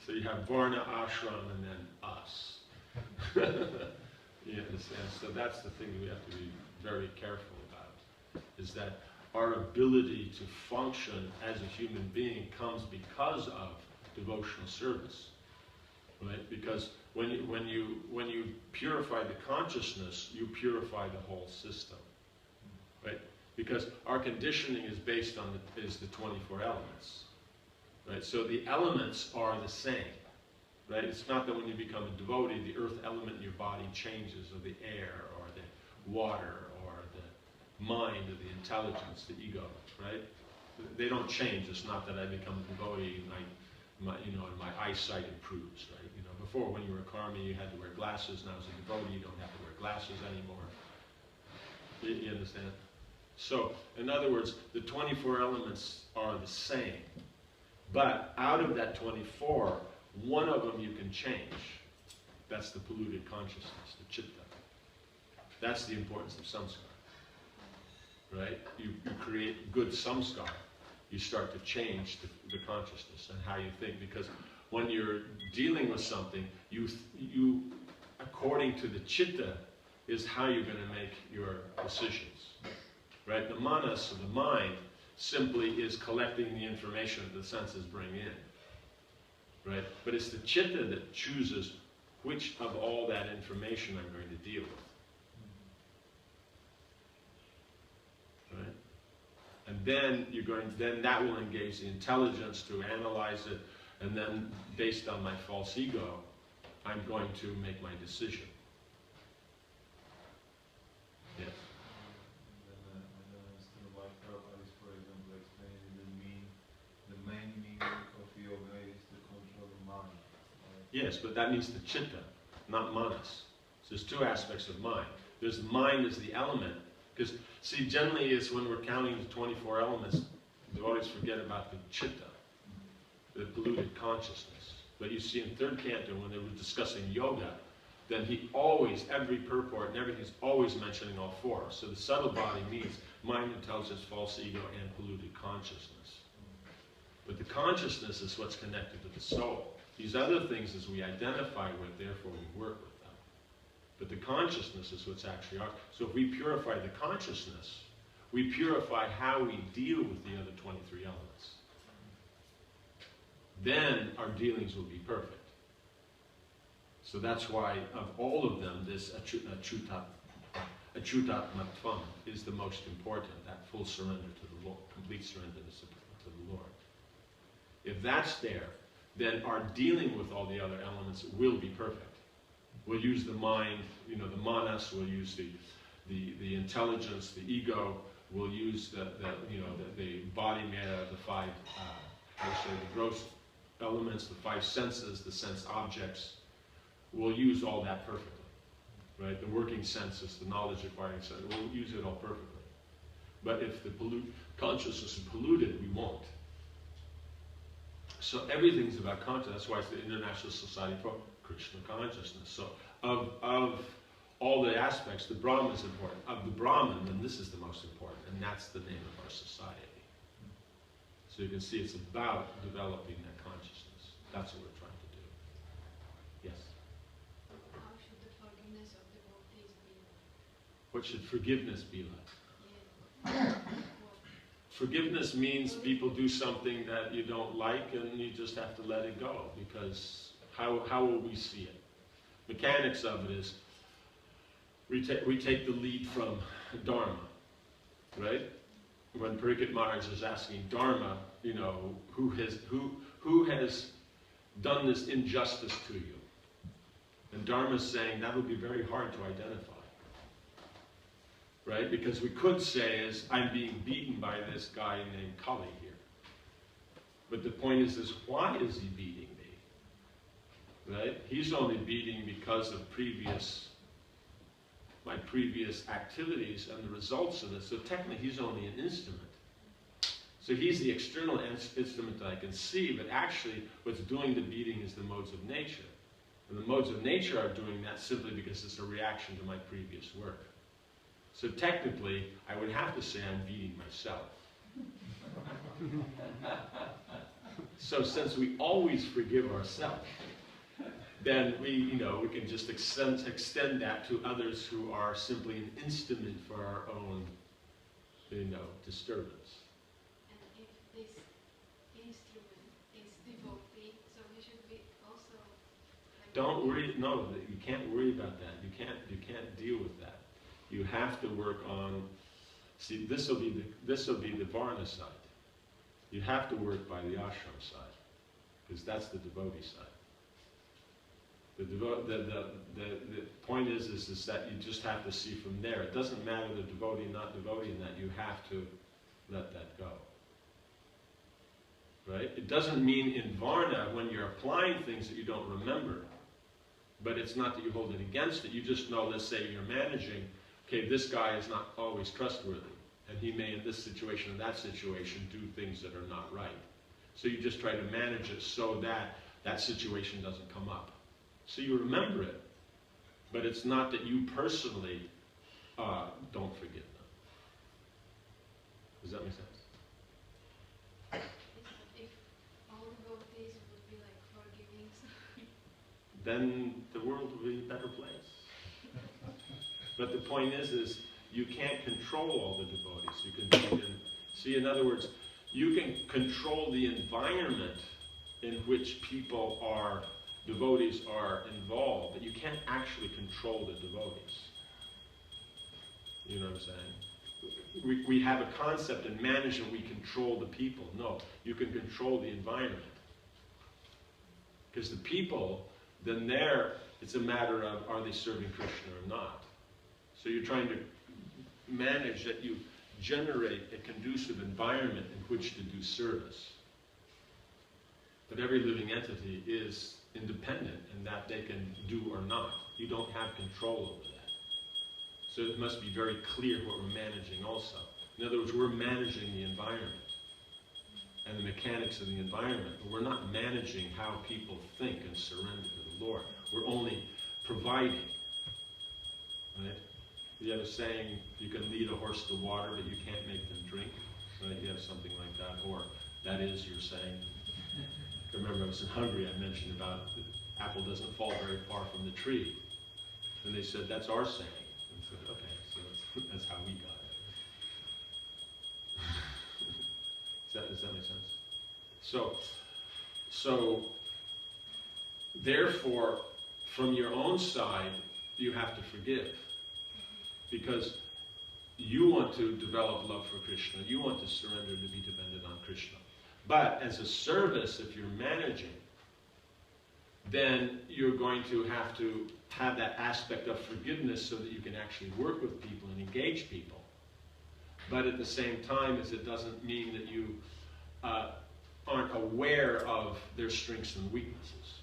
So you have Varna, ashram, and then us. You understand? So that's the thing that we have to be very careful about, is that our ability to function as a human being comes because of devotional service, right? Because when you purify the consciousness, you purify the whole system, right? Because our conditioning is based on the 24 elements, right? So the elements are the same, right? It's not that when you become a devotee, the earth element in your body changes, or the air, or the water, or the mind, or the intelligence, the ego, right? They don't change. It's not that I become a devotee and my eyesight improves, right? You know, before when you were a karmi, you had to wear glasses. Now as a devotee, you don't have to wear glasses anymore. You understand? So, in other words, the 24 elements are the same. But out of that 24, one of them you can change. That's the polluted consciousness, the chitta. That's the importance of samskara. Right? You create good samskara. You start to change the consciousness and how you think. Because when you're dealing with something, you according to the chitta, is how you're going to make your decisions. Right? The manas, or the mind, simply is collecting the information that the senses bring in. Right? But it's the chitta that chooses which of all that information I'm going to deal with. Right? And then then that will engage the intelligence to analyze it, and then based on my false ego, I'm going to make my decision. Yes. Then I don't understand why Prabhupada is, for example, explaining the main meaning of yoga is to control the mind. Yes, but that means the chitta, not manas. So there's two aspects of mind. There's the mind as the element, because see, generally is when we're counting the 24 elements, we always forget about the chitta, the polluted consciousness. But you see in third canto when they were discussing yoga, then he always, every purport and everything's always mentioning all four. So the subtle body means mind, intelligence, false ego, and polluted consciousness. But the consciousness is what's connected to the soul. These other things is we identify with, therefore we work with them. But the consciousness is what's actually ours. So if we purify the consciousness, we purify how we deal with the other 23 elements. Then our dealings will be perfect. So that's why of all of them, this achyutatmatvam is the most important, that full surrender to the Lord, complete surrender to the Lord. If that's there, then our dealing with all the other elements will be perfect. We'll use the mind, the manas, we'll use the intelligence, the ego, we'll use the body made out of the five, the gross elements, the five senses, the sense objects. We'll use all that perfectly, right? The working senses, the knowledge acquiring senses, we'll use it all perfectly. But if the consciousness is polluted, we won't. So everything's about consciousness. That's why it's the International Society for Krishna Consciousness. So of all the aspects, the Brahman is important. Of the Brahman, then this is the most important, and that's the name of our society. So you can see it's about developing that consciousness. That's what we're trying to do. Yes? How should the forgiveness of devotees be like? What should forgiveness be like? Yeah. Forgiveness means people do something that you don't like and you just have to let it go, because how will we see it? Mechanics of it is, we take the lead from Dharma, right? When Pariksit Maharaj is asking Dharma, who has done this injustice to you? And Dharma is saying that would be very hard to identify. Right? Because we could say I'm being beaten by this guy named Kali here. But the point is why is he beating me? Right? He's only beating because of my previous activities and the results of it. So technically he's only an instrument. So he's the external instrument that I can see, but actually what's doing the beating is the modes of nature. And the modes of nature are doing that simply because it's a reaction to my previous work. So technically, I would have to say I'm beating myself. So since we always forgive ourselves, then we can just extend that to others who are simply an instrument for our own, disturbance. And if this instrument is devotee, so we should be also. Don't worry. No, you can't worry about that. You can't deal with that. You have to work on. See, this will be the Varna side. You have to work by the ashram side, because that's the devotee side. The point is that you just have to see from there. It doesn't matter the devotee, not devotee, in that you have to let that go. Right? It doesn't mean in Varna when you're applying things that you don't remember, but it's not that you hold it against it. You just know, let's say you're managing, okay, this guy is not always trustworthy, and he may in this situation or that situation do things that are not right. So you just try to manage it so that that situation doesn't come up. So you remember it, but it's not that you personally don't forgive them. Does that make sense? If all devotees would be like forgiving, Then the world will be a better place. But the point is you can't control all the devotees. You can see, in other words, you can control the environment in which devotees are involved, but you can't actually control the devotees. You know what I'm saying? We have a concept in management, we control the people. No, you can control the environment. Because the people, then it's a matter of, are they serving Krishna or not? So you're trying to manage that you generate a conducive environment in which to do service. But every living entity is independent in that they can do or not. You don't have control over that. So it must be very clear what we're managing also. In other words, we're managing the environment and the mechanics of the environment, but we're not managing how people think and surrender to the Lord. We're only providing. Right? You have a saying, you can lead a horse to water, but you can't make them drink. Right? You have something like that, or that is your saying. I remember I was in Hungary, I mentioned about the apple doesn't fall very far from the tree. And they said, that's our saying. And I said, okay, so that's how we got it. Does that make sense? So therefore, from your own side, you have to forgive. Because you want to develop love for Krishna. You want to surrender to be dependent on Krishna. But as a service, if you're managing, then you're going to have that aspect of forgiveness so that you can actually work with people and engage people. But at the same time, it doesn't mean that you aren't aware of their strengths and weaknesses.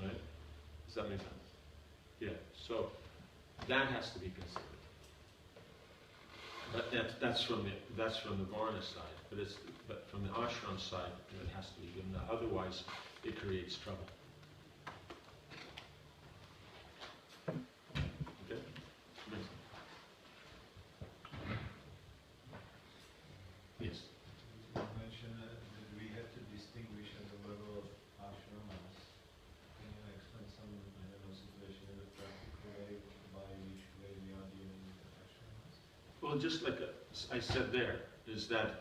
Right? Does that make sense? Yeah. So that has to be considered. But that's from the Varna side. But from the ashram side, it has to be given that. Otherwise, it creates trouble. Okay? Yes. You mentioned that we have to distinguish at the level of ashramas. Can you explain some, situation in a practical way by which way we are dealing with the ashramas? Well, just like I said there, is that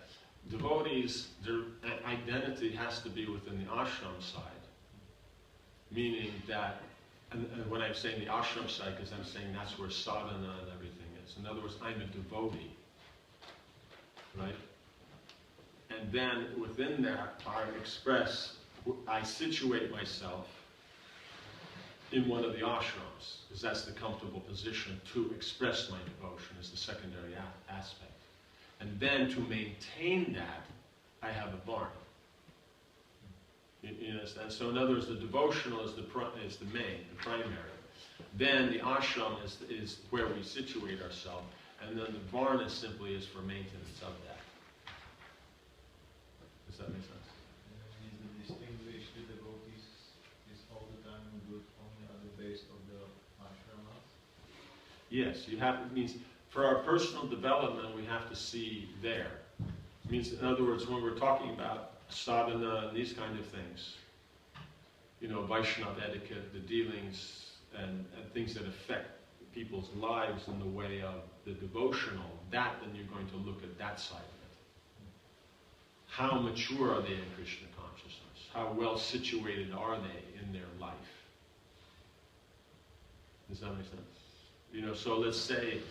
devotees, their identity has to be within the ashram side. Meaning that, and when I'm saying the ashram side, because I'm saying that's where sadhana and everything is. In other words, I'm a devotee. Right? And then within that, I situate myself in one of the ashrams, because that's the comfortable position to express my devotion as the secondary aspect. And then to maintain that, I have a varna. You understand? So in other words, the devotional is the primary. Then the ashram is where we situate ourselves, and then the varna simply is for maintenance of that. Does that make sense? Is the distinguished devotees is all the time good only on the base of the ashramas? Yes, it means for our personal development, we have to see there. It means, in other words, when we're talking about sadhana and these kind of things, Vaishnava etiquette, the dealings, and things that affect people's lives in the way of the devotional, then you're going to look at that side of it. How mature are they in Krishna consciousness? How well situated are they in their life? Does that make sense? So let's say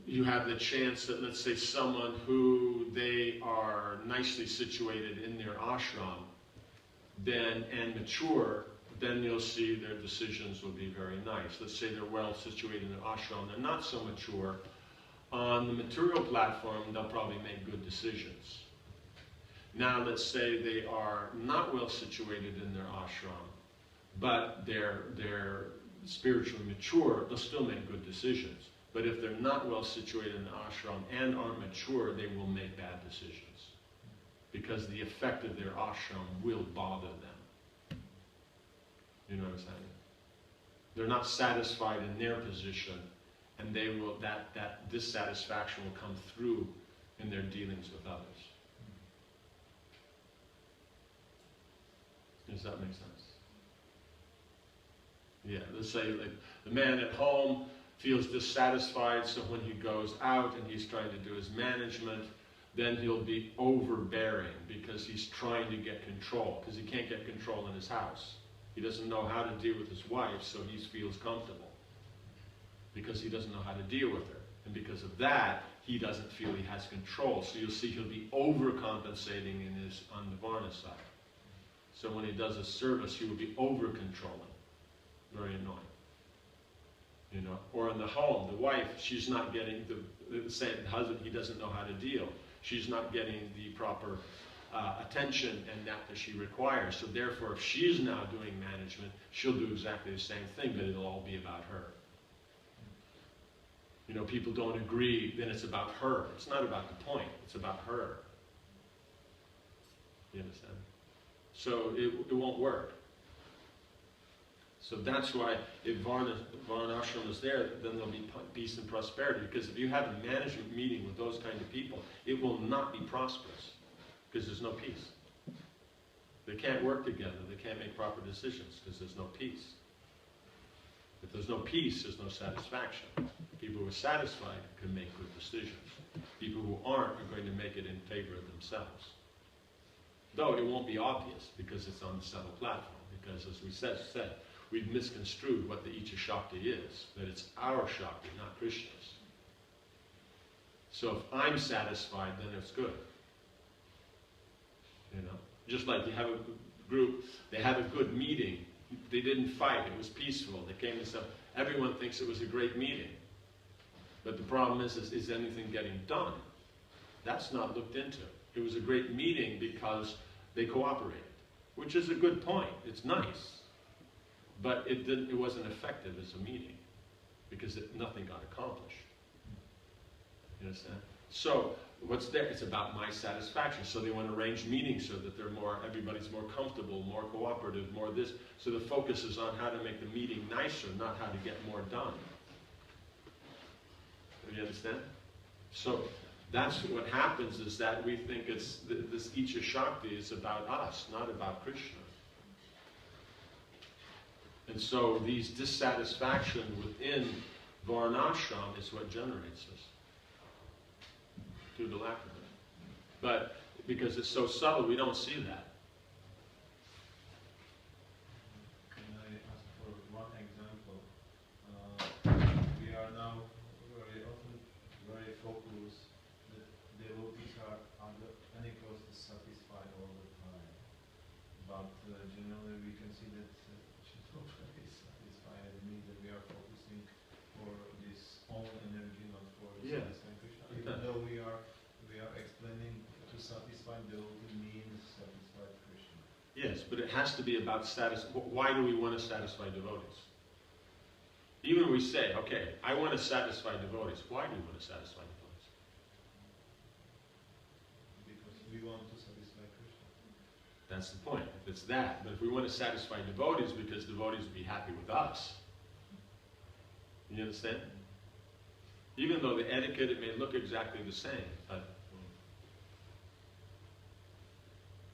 you have the chance that, let's say, someone who they are nicely situated in their ashram, and mature, then you'll see their decisions will be very nice. Let's say they're well situated in their ashram, they're not so mature. On the material platform, they'll probably make good decisions. Now, let's say they are not well situated in their ashram, but they're spiritually mature, they'll still make good decisions. But if they're not well situated in the ashram and aren't mature, they will make bad decisions. Because the effect of their ashram will bother them. You know what I'm saying? They're not satisfied in their position, and that dissatisfaction will come through in their dealings with others. Does that make sense? Yeah, let's say like the man at home feels dissatisfied, so when he goes out and he's trying to do his management, then he'll be overbearing because he's trying to get control, because he can't get control in his house. He doesn't know how to deal with his wife, so he feels comfortable because he doesn't know how to deal with her. And because of that, he doesn't feel he has control. So you'll see he'll be overcompensating on the Varna side. So when he does a service, he will be over-controlling. Very annoying. You know, or in the home, the wife, she's not getting the same husband, he doesn't know how to deal. She's not getting the proper attention and that she requires. So therefore, if she's now doing management, she'll do exactly the same thing, but it'll all be about her. You know, people don't agree, then it's about her. It's not about the point, it's about her. You understand? So it won't work. So that's why if Varṇāśrama is there, then there'll be peace and prosperity. Because if you have a management meeting with those kind of people, it will not be prosperous. Because there's no peace. They can't work together. They can't make proper decisions because there's no peace. If there's no peace, there's no satisfaction. People who are satisfied can make good decisions. People who aren't are going to make it in favor of themselves. Though it won't be obvious because it's on the subtle platform. Because as we said, we've misconstrued what the Icha Shakti is. That it's our Shakti, not Krishna's. So if I'm satisfied, then it's good. You know, just like you have a group, they had a good meeting. They didn't fight. It was peaceful. They came to some. Everyone thinks it was a great meeting. But the problem is anything getting done? That's not looked into. It was a great meeting because they cooperated, which is a good point. It's nice, but it wasn't effective as a meeting because nothing got accomplished. You understand? So what's there? It's about my satisfaction. So they want to arrange meetings so that everybody's more comfortable, more cooperative, more this. So the focus is on how to make the meeting nicer, not how to get more done. Do you understand? So that's what happens is that we think it's this Icha Shakti is about us, not about Krishna. And so these dissatisfaction within Varṇāśrama is what generates this. Through the lack of it. But because it's so subtle, we don't see that. Can I ask for one example? We are now very often very focused that devotees are under any cost satisfied all the time. But generally we can see that nobody is satisfied. It means that we are focusing for this own energy, not for satisfying Krishna. Even though we are explaining to satisfy devotee means satisfy Krishna. Yes, but it has to be about why do we want to satisfy devotees? Even when we say, okay, I want to satisfy devotees. Why do you want to satisfy devotees? Because we want to satisfy Krishna. That's the point. If it's that. But if we want to satisfy devotees because devotees will be happy with us. You understand? Even though the etiquette, it may look exactly the same.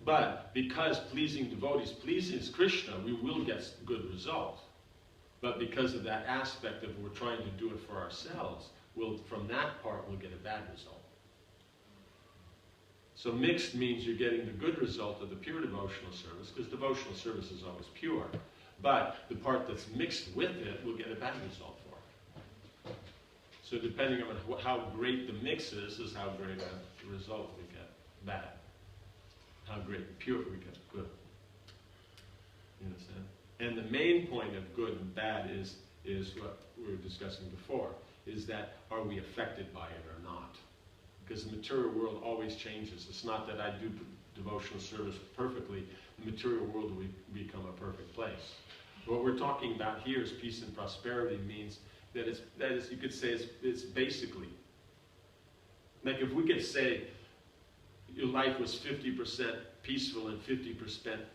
But because pleasing devotees pleases Krishna, we will get good results. But because of that aspect of we're trying to do it for ourselves, from that part we'll get a bad result. So mixed means you're getting the good result of the pure devotional service, because devotional service is always pure. But the part that's mixed with it will get a bad result for it. So depending on how great the mix is how great a result we get. Bad. How great and pure we get. Good. You understand? And the main point of good and bad is what we were discussing before, is that are we affected by it or not? Because the material world always changes. It's not that I do devotional service perfectly. The material world will become a perfect place. What we're talking about here is peace and prosperity means that is you could say it's basically, like if we could say your life was 50% peaceful and 50%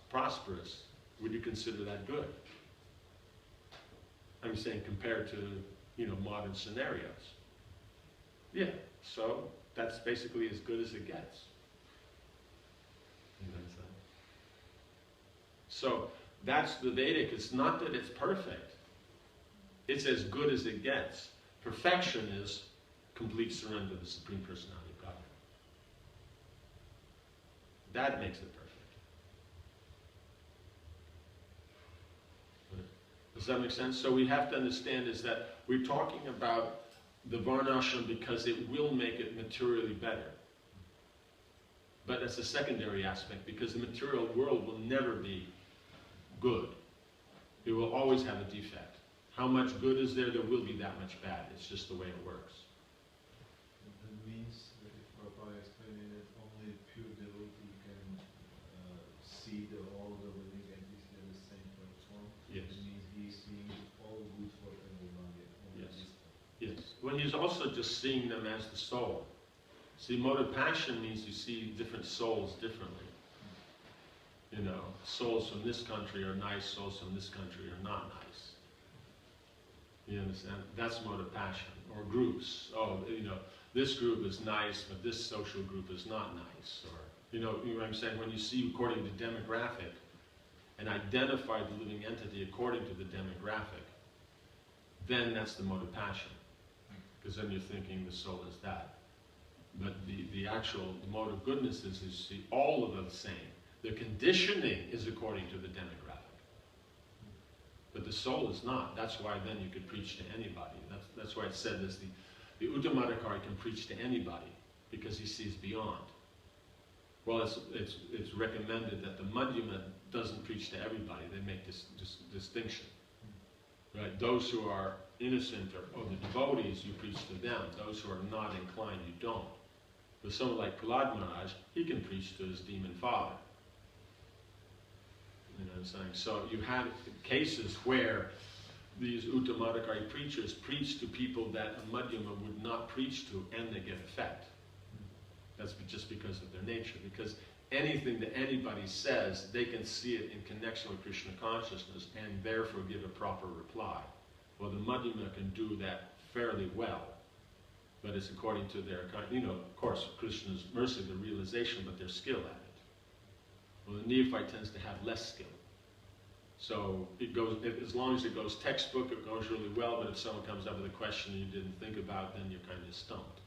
prosperous, would you consider that good? I'm saying compared to, modern scenarios. Yeah, so that's basically as good as it gets. So That's the Vedic. It's not that it's perfect. It's as good as it gets. Perfection is complete surrender to the Supreme Personality of Godhead. That makes it perfect. Does that make sense? So we have to understand is that we're talking about the Varṇāśrama because it will make it materially better. But that's a secondary aspect because the material world will never be good. It will always have a defect. How much good is there? There will be that much bad. It's just the way it works. That means that if Prabhupada explaining that only pure devotee can see all the living entities in the same form. Yes. It means he's seeing all good for everybody. Yes. Yes. When he's also just seeing them as the soul. See, mode of passion means you see different souls differently. You know, souls from this country are nice, souls from this country are not nice. You understand? That's mode of passion. Or groups. Oh, you know, this group is nice, but this social group is not nice. Or, you know what I'm saying? When you see according to demographic and identify the living entity according to the demographic, then that's the mode of passion. Because then you're thinking the soul is that. But the actual mode of goodness is you see all of them the same. The conditioning is according to the demographic. But the soul is not. That's why then you could preach to anybody. That's why it said this. The Uttamadhikari can preach to anybody because he sees beyond. Well, it's recommended that the Madhyama doesn't preach to everybody. They make this distinction. Right? Those who are innocent or the devotees, you preach to them. Those who are not inclined, you don't. But someone like Prahlad Maharaj, he can preach to his demon father. You know what I'm saying? So you have cases where these Uttamadhikari preachers preach to people that a Madhyama would not preach to, and they get effect. That's just because of their nature. Because anything that anybody says, they can see it in connection with Krishna consciousness and therefore give a proper reply. Well, the Madhyama can do that fairly well, but it's according to their, you know, of course, Krishna's mercy, the realization, but their skill at it. Well, the neophyte tends to have less skill. So it goes, as long as it goes textbook, it goes really well, but if someone comes up with a question you didn't think about, then you're kind of stumped.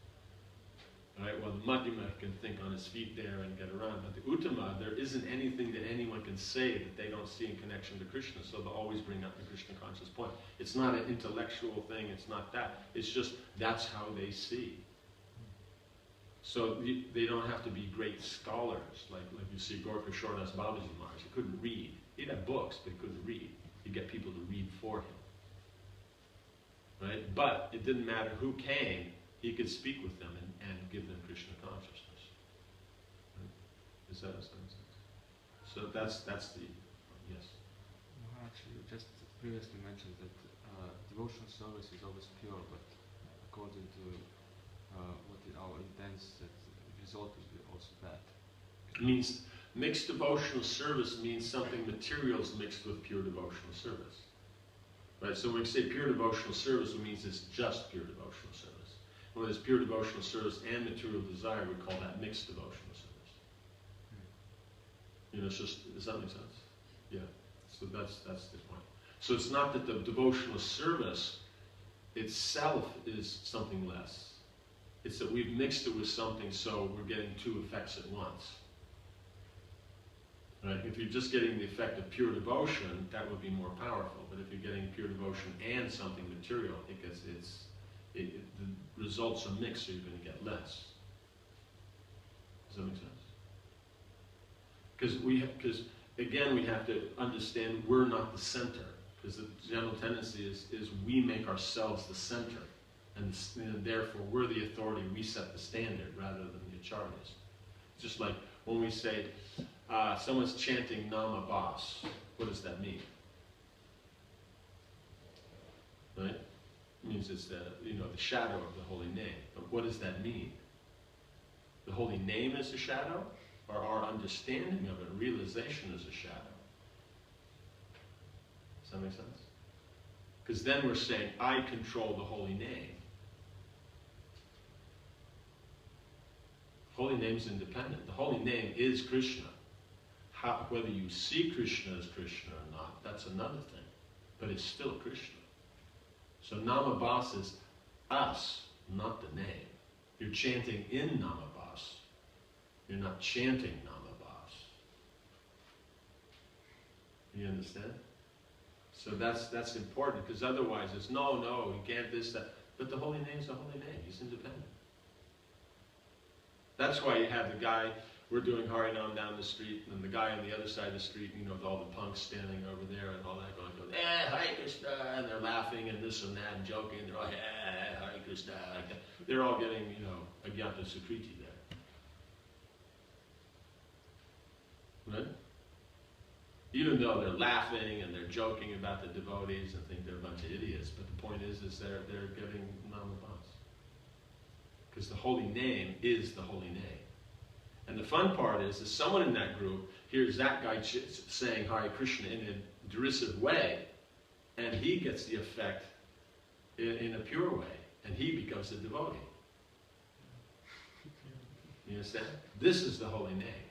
Right? Well, the Madhyama can think on his feet there and get around, but the Uttama, there isn't anything that anyone can say that they don't see in connection to Krishna, so they'll always bring up the Krishna conscious point. It's not an intellectual thing, it's not that. It's just, that's how they see. So they don't have to be great scholars, like you see Gorka Shordas Babaji Maharaj. He couldn't read. He'd have books, but he couldn't read. He'd get people to read for him. Right? But it didn't matter who came, he could speak with them and give them Krishna consciousness. Right? Is that a sense? So that's the, yes. Maharaj, you just previously mentioned that devotional service is always pure, but according to what our intents, that the result will be also bad. It means mixed devotional service means something materials mixed with pure devotional service. Right? So when we say pure devotional service, it means it's just pure devotional service. When there's pure devotional service and material desire, we call that mixed devotional service. You know, it's just, does that make sense? Yeah. So that's the point. So it's not that the devotional service itself is something less. It's that we've mixed it with something, so we're getting two effects at once. Right? If you're just getting the effect of pure devotion, that would be more powerful. But if you're getting pure devotion and something material, because the results are mixed, so you're going to get less. Does that make sense? Because again, we have to understand we're not the center. Because the general tendency is we make ourselves the center. And therefore, we're the authority, we set the standard rather than the acharyas. Just like when we say, someone's chanting Nama Bas, what does that mean? Right? It means it's the shadow of the holy name. But what does that mean? The holy name is a shadow? Or our understanding of it, realization is a shadow? Does that make sense? Because then we're saying, I control the holy name. Holy name is independent. The holy name is Krishna. whether you see Krishna as Krishna or not, that's another thing. But it's still Krishna. So Namabhas is us, not the name. You're chanting in Namabhas. You're not chanting Namabhas. You understand? So that's important, because otherwise it's no, you can't this, that. But the holy name is a holy name. He's independent. That's why you have the guy, we're doing Harinam down the street, and the guy on the other side of the street, you know, with all the punks standing over there and all that going, Hare Krishna, and they're laughing and this and that and joking, and they're all, Hare Krishna, like that. They're all getting, you know, Agyata Sukriti there. Right? Even though they're laughing and they're joking about the devotees and think they're a bunch of idiots, but the point is they're getting Namabhas. Because the holy name is the holy name. And the fun part is someone in that group hears that guy saying Hare Krishna in a derisive way, and he gets the effect in a pure way, and he becomes a devotee. You understand? This is the holy name.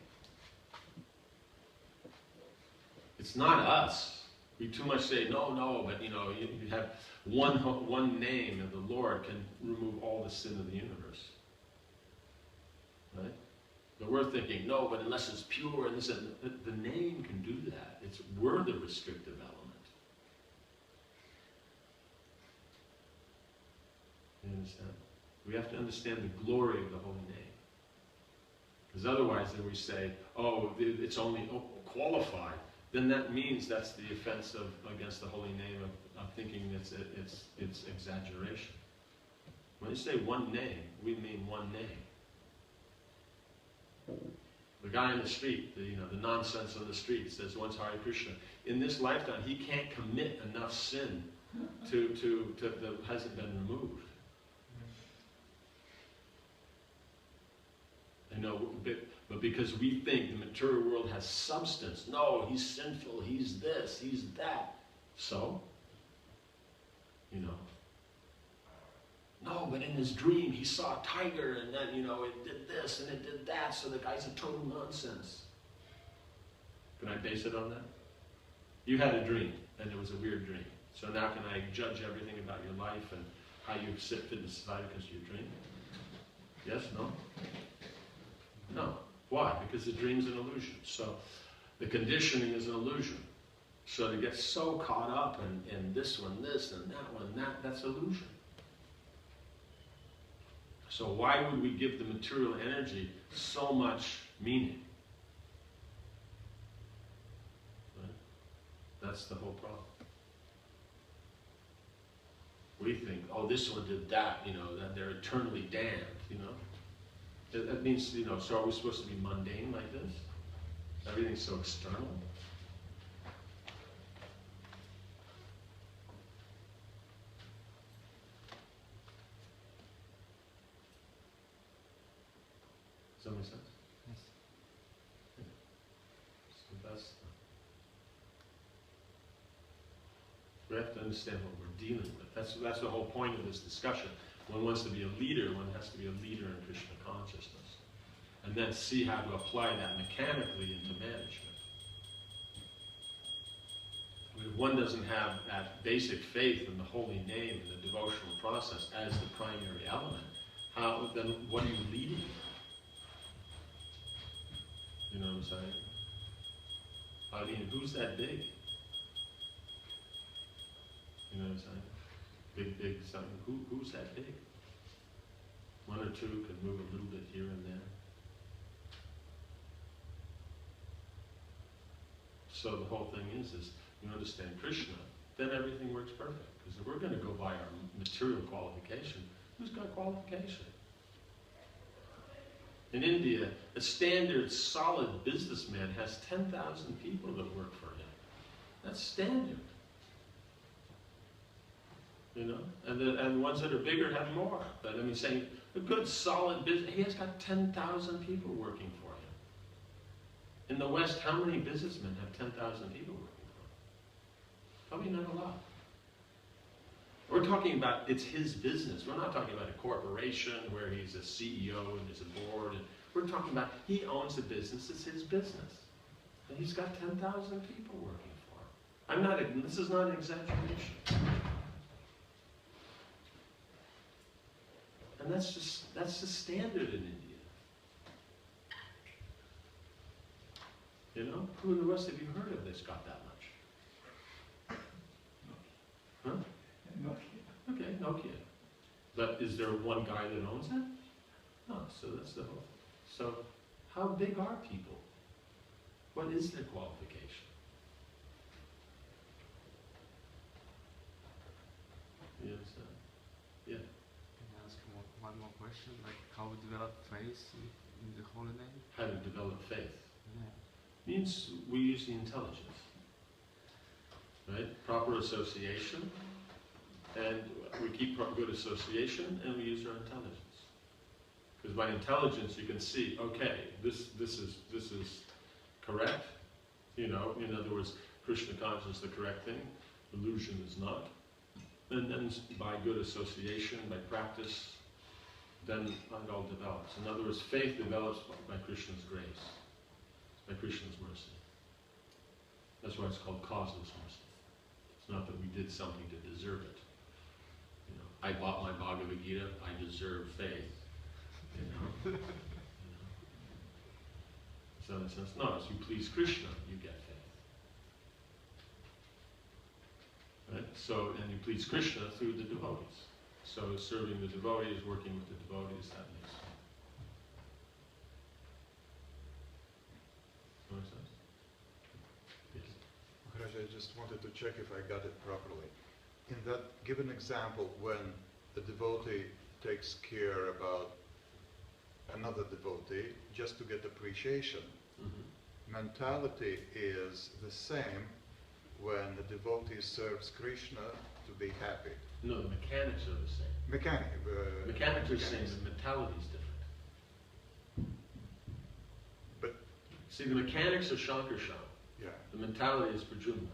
It's not us. We too much say, no, but you know, you have one name of the Lord can remove all the sin of the universe. Right? But we're thinking, no, but unless it's pure, and this, and the name can do that. We're the restrictive element. You understand? We have to understand the glory of the holy name. Because otherwise then we say, oh, it's only qualified. Then that means that's the offense against the holy name of thinking it's exaggeration. When you say one name, we mean one name. The guy in the street, the nonsense on the street says once Hare Krishna. In this lifetime, he can't commit enough sin that hasn't been removed. I know, but because we think the material world has substance. No, he's sinful, he's this, he's that. So, no, but in his dream he saw a tiger and then, it did this and it did that, so the guy's a total nonsense. Can I base it on that? You had a dream, and it was a weird dream. So now can I judge everything about your life and how you fit in society because of your dream? Yes? No? No. Why? Because the dream's an illusion. So the conditioning is an illusion. So to get so caught up in this one, this, and that one, that's illusion. So why would we give the material energy so much meaning? Right? That's the whole problem. We think, oh, this one did that, that they're eternally damned, That means, so are we supposed to be mundane like this? Everything's so external. Does that make sense? Yes. So we have to understand what we're dealing with. That's the whole point of this discussion. One wants to be a leader, one has to be a leader in Krishna consciousness. And then see how to apply that mechanically into management. If one doesn't have that basic faith in the holy name and the devotional process as the primary element, then what are you leading? You know what I'm saying? I mean, who's that big? You know what I'm saying? Big something. Who's that big? One or two can move a little bit here and there. So the whole thing is you understand Krishna, then everything works perfect. Because if we're going to go by our material qualification, who's got qualification? In India, a standard solid businessman has 10,000 people that work for him. That's standard. And the ones that are bigger have more. But I mean, saying a good solid business, he has got 10,000 people working for him. In the West, how many businessmen have 10,000 people working for him? Probably not a lot. We're talking about it's his business. We're not talking about a corporation where he's a CEO and there's a board. And we're talking about he owns a business. It's his business. And he's got 10,000 people working for him. This is not an exaggeration. And that's the standard in India. You know? Who in the West have you heard of that's got that much? Huh? Nokia. Okay, Nokia. But is there one guy that owns it? No, so that's the whole. So, how big are people? What is their qualification? You understand? Yeah. Can I ask one more question? Like how we develop faith in the holy name? How to develop faith Yeah. means we use the intelligence, right? Proper association, and we keep good association, and we use our intelligence. Because by intelligence you can see, okay, this is correct. You know, in other words, Krishna consciousness is the correct thing. Illusion is not. And then by good association, by practice, then it all develops. In other words, faith develops by Krishna's grace, by Krishna's mercy. That's why it's called causeless mercy. It's not that we did something to deserve it. You know, I bought my Bhagavad Gita, I deserve faith. You know? So in a sense, no, as you please Krishna, you get faith. Right? So, and you please Krishna through the devotees. So serving the devotees, working with the devotees, that makes sense. Makes sense? Yes. Maharaj, I just wanted to check if I got it properly. In that given example, when the devotee takes care about another devotee just to get appreciation, mentality is the same when the devotee serves Krishna to be happy. No, the mechanics are the same. Mechanics are the same, the mentality is different. But see, the mechanics are Shankarshan. yeah, The mentality is Prajumna.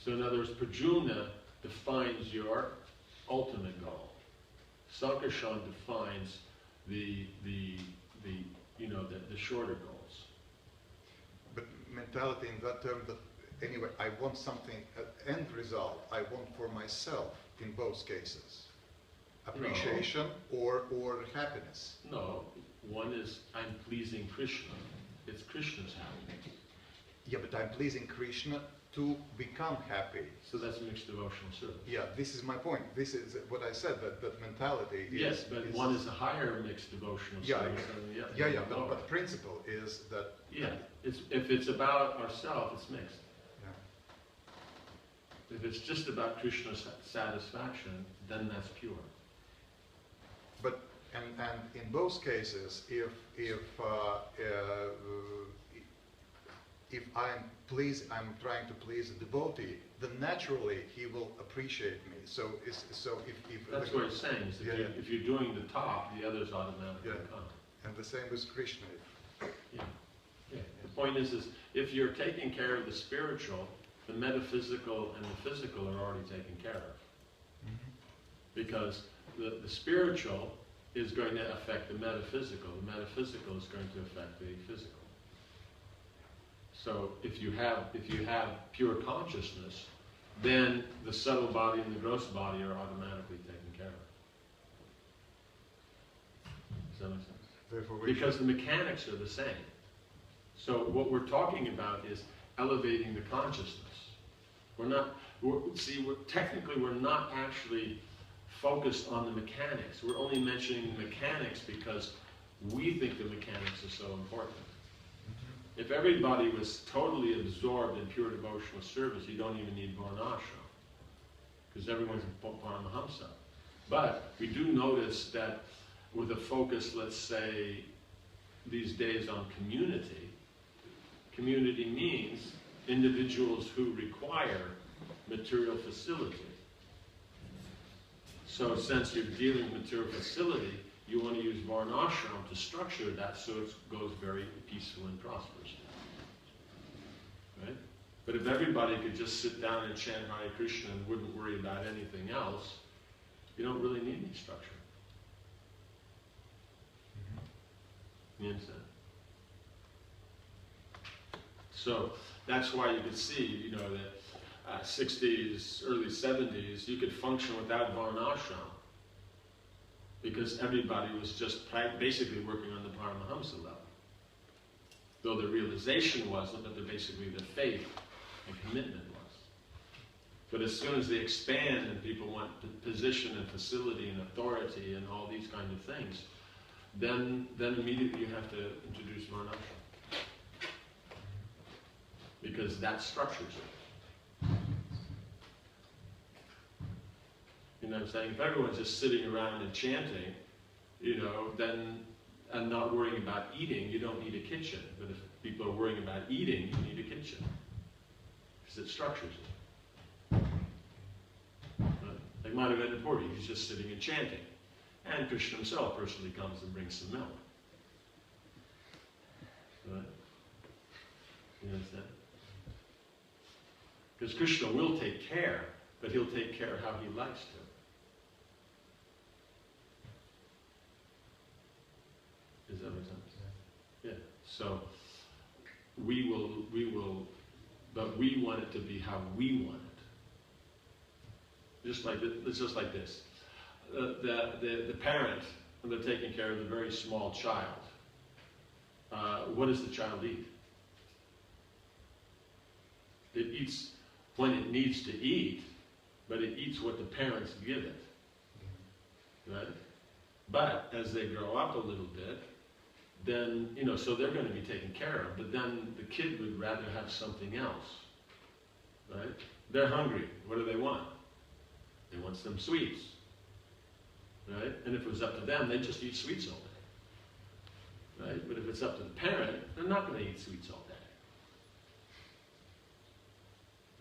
So in other words, Prajumna defines your ultimate goal. Sankarshan defines the shorter goals. but mentality in that term that anyway, I want something, an end result, I want for myself in both cases. Appreciation or happiness. No, one is I'm pleasing Krishna. It's Krishna's happiness. Yeah, but I'm pleasing Krishna to become happy. So that's mixed devotional service. Yeah, this is my point. This is what I said, that mentality is... Yes, but one is a higher mixed devotional Yeah, service. yeah, but the principle is that... Yeah, if it's about ourselves, it's mixed. Yeah. If it's just about Krishna's satisfaction, then that's pure. But, and in both cases, if I'm trying to please a devotee, then naturally he will appreciate me. So if that's what it's saying. Is that if you're doing the top, the others automatically come. And the same with Krishna. Yeah. The point is if you're taking care of the spiritual, the metaphysical and the physical are already taken care of. Because the spiritual is going to affect the metaphysical is going to affect the physical. So if you have pure consciousness, then the subtle body and the gross body are automatically taken care of. Does that make sense? Therefore Because the mechanics are the same. So what we're talking about is elevating the consciousness. Technically we're not actually focused on the mechanics. We're only mentioning the mechanics because we think the mechanics are so important. If everybody was totally absorbed in pure devotional service, you don't even need Varṇāśrama, because everyone's Paramahamsa. But we do notice that with a focus, let's say, these days on community, community means individuals who require material facility. So since you're dealing with material facility, you want to use Varṇāśrama to structure that so it goes very peaceful and prosperous. Right? But if everybody could just sit down and chant Hare Krishna and wouldn't worry about anything else, you don't really need any structure. You understand? So that's why you could see, you know, that 60s, early 70s, you could function without Varṇāśrama, because everybody was just basically working on the Paramahamsa level. Though the realization wasn't, but basically the faith and commitment was. But as soon as they expand and people want position and facility and authority and all these kind of things, then immediately you have to introduce Varṇāśrama. Because that structures it. You know what I'm saying? If everyone's just sitting around and chanting, you know, then, and not worrying about eating, you don't need a kitchen. But if people are worrying about eating, you need a kitchen. Because it structures it. Right? Like Madhavendra Puri, he's just sitting and chanting. And Krishna himself personally comes and brings some milk. Right? You understand? Because Krishna will take care, but he'll take care how he likes to. Does that make sense? Yeah. So we will, but we want it to be how we want it. Just like it's just like this. The parent, when they're taking care of the very small child, what does the child eat? It eats when it needs to eat, but it eats what the parents give it. Right? But as they grow up a little bit, then, you know, so they're going to be taken care of, but then the kid would rather have something else. Right? They're hungry. What do they want? They want some sweets. Right? And if it was up to them, they'd just eat sweets all day. Right? But if it's up to the parent, they're not going to eat sweets all day.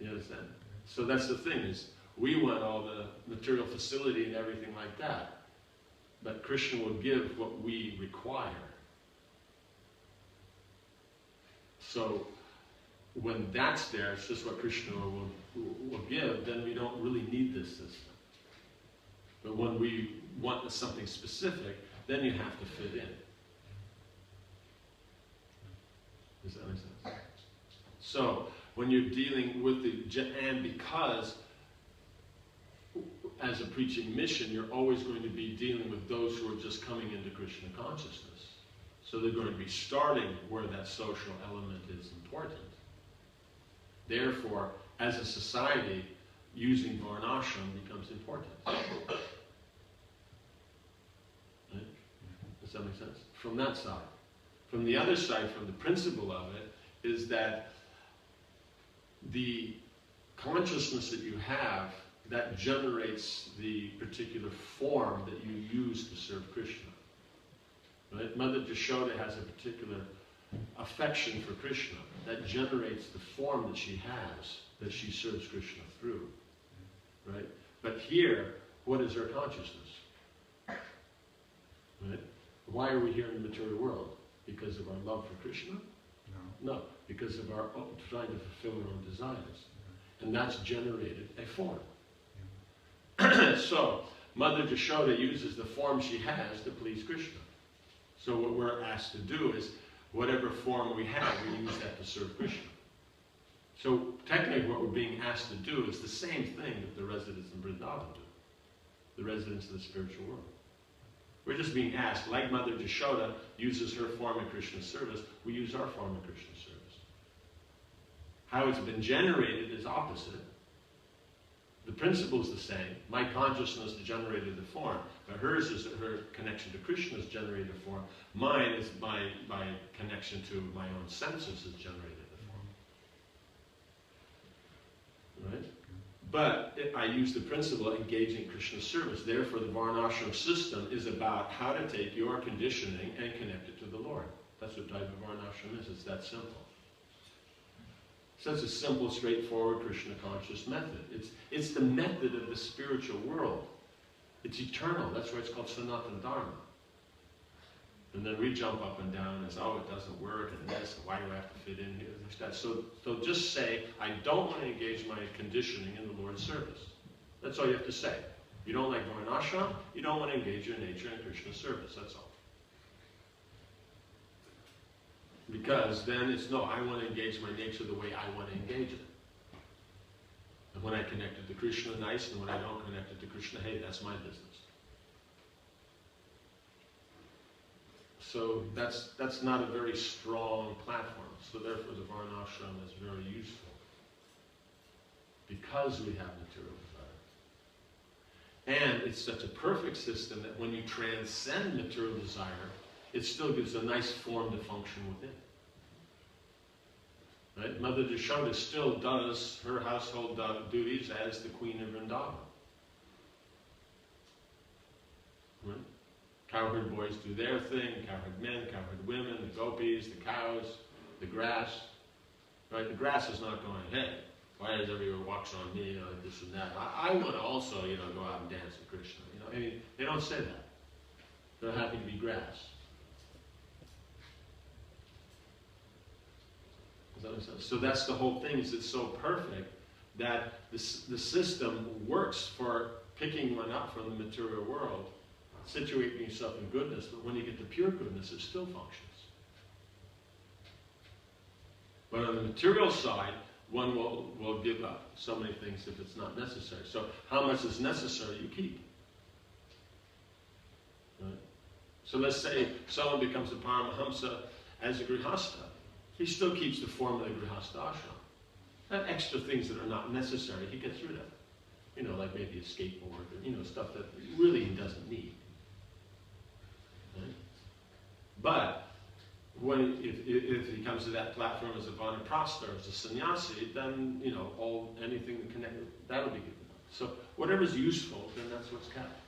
You understand? So that's the thing, is we want all the material facility and everything like that. But Krishna will give what we require. So when that's there, it's just what Krishna will give, then we don't really need this system. But when we want something specific, then you have to fit in. Does that make sense? So when you're dealing with and because as a preaching mission, you're always going to be dealing with those who are just coming into Krishna consciousness. So they're going to be starting where that social element is important. Therefore, as a society, using Varṇāśrama becomes important. Right? Does that make sense? From that side. From the other side, from the principle of it, is that the consciousness that you have, that generates the particular form that you use to serve Krishna. Right? Mother Yashoda has a particular affection for Krishna that generates the form that she has, that she serves Krishna through. Right? But here, what is her consciousness? Right? Why are we here in the material world? Because of our love for Krishna? No, because of our trying to fulfill our own desires. And that's generated a form. So, Mother Yashoda uses the form she has to please Krishna. So what we're asked to do is, whatever form we have, we use that to serve Krishna. So technically what we're being asked to do is the same thing that the residents in Vrindavan do. The residents of the spiritual world. We're just being asked, like Mother Yashoda uses her form in Krishna's service, we use our form in Krishna's service. How it's been generated is opposite. The principle is the same. My consciousness generated the form, but hers is her connection to Krishna's generated the form. Mine is my connection to my own senses has generated the form. Right? But I use the principle of engaging Krishna's service. Therefore, the Varṇāśrama system is about how to take your conditioning and connect it to the Lord. That's what type of Varṇāśrama is. It's that simple. So it's a simple, straightforward, Krishna-conscious method. It's the method of the spiritual world. It's eternal. That's why it's called Sanatana-dharma. And then we jump up and down and say, oh, it doesn't work, and this, and why do I have to fit in here? So just say, I don't want to engage my conditioning in the Lord's service. That's all you have to say. You don't like Varṇāśrama, you don't want to engage your nature in Krishna's service. That's all. Because then it's, no, I want to engage my nature the way I want to engage it. And when I connect it to Krishna, nice, and when I don't connect it to Krishna, hey, that's my business. So that's not a very strong platform. So therefore the Varṇāśrama is very useful. Because we have material desire. And it's such a perfect system that when you transcend material desire, it still gives a nice form to function within. Right? Mother Yashoda still does her household duties as the Queen of Vrindavan. Right? Cowherd boys do their thing, cowherd men, cowherd women, the gopis, the cows, the grass. Right? The grass is not going, hey, why does everyone walks on me, this and that. I want to also, go out and dance with Krishna. I mean, they don't say that. They're happy to be grass. So that's the whole thing, is it's so perfect that the system works for picking one up from the material world, situating yourself in goodness, but when you get to pure goodness, it still functions. But on the material side, one will give up so many things if it's not necessary. So how much is necessary, you keep. Right? So let's say someone becomes a Paramahamsa as a Grihasta. He still keeps the form of the Grihastha ashram. That extra things that are not necessary, he gets rid of. Like maybe a skateboard, or, stuff that really he doesn't need. Right? But if he comes to that platform as a vanaprastha, as a sannyasi, then, anything that connected, that'll be given up. So whatever's useful, then that's what's kept.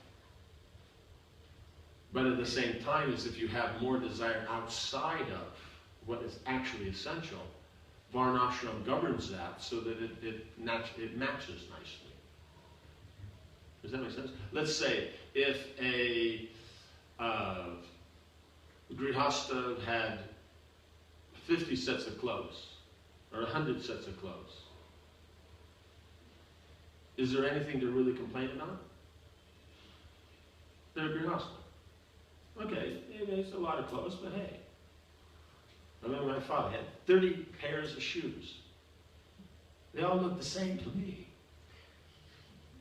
But at the same time, as if you have more desire outside of what is actually essential, Varṇāśrama governs that so that it matches nicely. Does that make sense? Let's say if a Grihastha had 50 sets of clothes, or 100 sets of clothes, is there anything to really complain about? They're a Grihastha. Okay, it's a lot of clothes, but hey. I remember my father had 30 pairs of shoes. They all looked the same to me.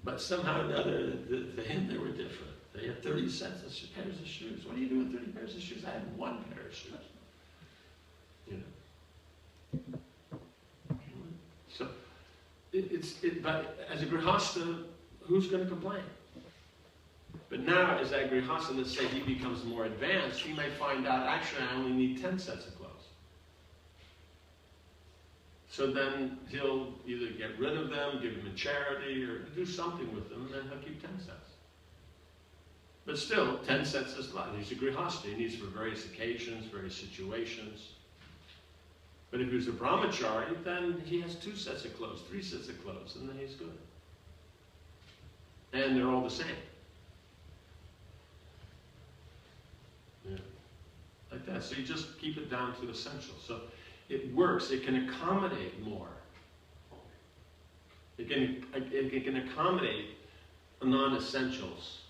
But somehow or another, to him, they were different. They had 30 sets of pairs of shoes. What do you do with 30 pairs of shoes? I had one pair of shoes. So, but as a Grihastha, who's going to complain? But now, as that Grihastha, let's say he becomes more advanced, he may find out, actually, I only need 10 sets of clothes. So then he'll either get rid of them, give them in charity, or do something with them, and then he'll keep 10 sets. But still, 10 sets is a lot. He's a Grihastha. He needs for various occasions, various situations. But if he's a brahmachari, then he has 2 sets of clothes, 3 sets of clothes, and then he's good. And they're all the same. Yeah. Like that. So you just keep it down to essentials. So it works. It can accommodate more. It can accommodate non-essentials.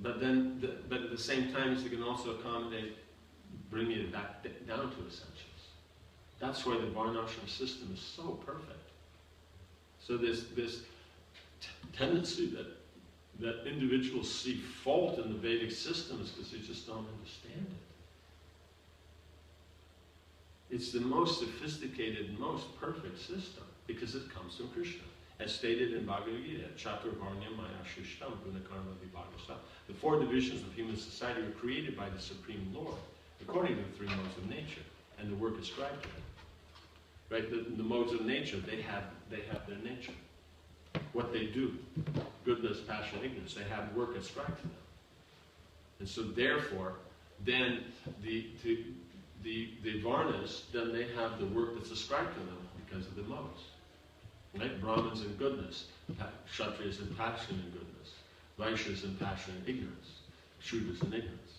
But at the same time, it can also accommodate, bring it back down to essentials. That's why the Varṇāśrama system is so perfect. So this tendency that individuals see fault in the Vedic system is because they just don't understand it. It's the most sophisticated, most perfect system because it comes from Krishna. As stated in Bhaktividyā, Chaturvarnya Maya Shishtam Gunakarma Vibhagastam. The 4 divisions of human society were created by the Supreme Lord, according to the 3 modes of nature, and the work ascribed to them. Right? The modes of nature, they have their nature. What they do, goodness, passion, ignorance, they have work ascribed to them. And so therefore, then the Varnas, then they have the work that's ascribed to them because of the modes. Right? Brahmins in goodness, Kshatriyas in passion and goodness, Vaishyas in passion and ignorance, Shudras in ignorance.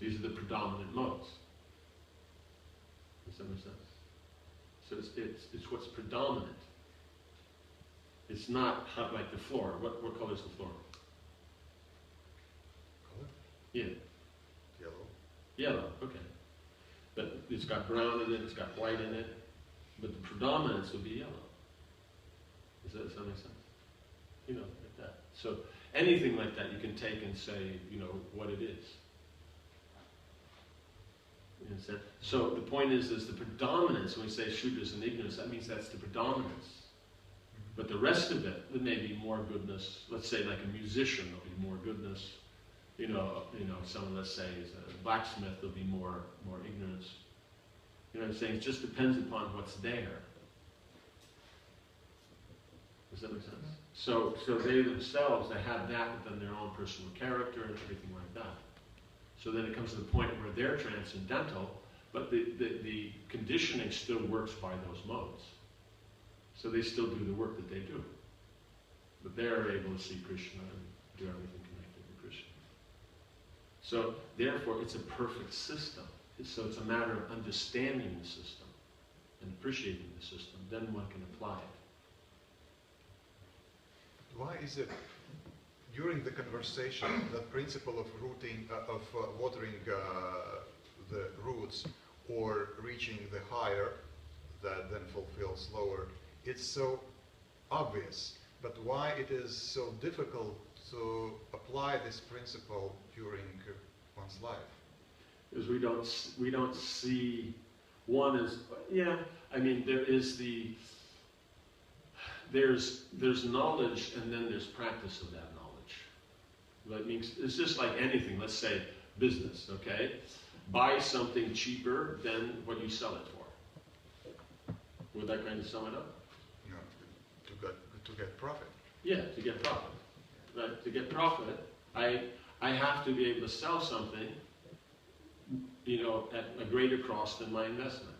These are the predominant modes. Does that make sense? So it's what's predominant. It's not like the floor. What color is the floor? Color? Yeah. Yellow. Yellow, okay. but it's got brown in it, it's got white in it, but the predominance will be yellow. Does that make sense? You know, like that. So anything like that you can take and say, you know, what it is. You understand? So the point is the predominance, when we say Shudras and ignorance, that means that's the predominance. But the rest of it, there may be more goodness. Let's say like a musician, there'll be more goodness. You know, someone, let's say, is a blacksmith, there'll be more ignorance. You know what I'm saying? It just depends upon what's there. Does that make sense? So they themselves, they have that within their own personal character and everything like that. So then it comes to the point where they're transcendental, but the conditioning still works by those modes. So they still do the work that they do. But they're able to see Krishna and do everything connected to Krishna. So therefore, it's a perfect system. So it's a matter of understanding the system and appreciating the system. Then one can apply it. Why is it during the conversation that principle of watering the roots or reaching the higher that then fulfills lower, it's so obvious, but why it is so difficult to apply this principle during one's life? Because we don't see one as, yeah, I mean, there's knowledge and then there's practice of that knowledge. That means it's just like anything. Let's say business, okay? Buy something cheaper than what you sell it for. Would that kind of sum it up? No, to get profit. Yeah, to get profit. Right? To get profit, I have to be able to sell something, you know, at a greater cost than my investment.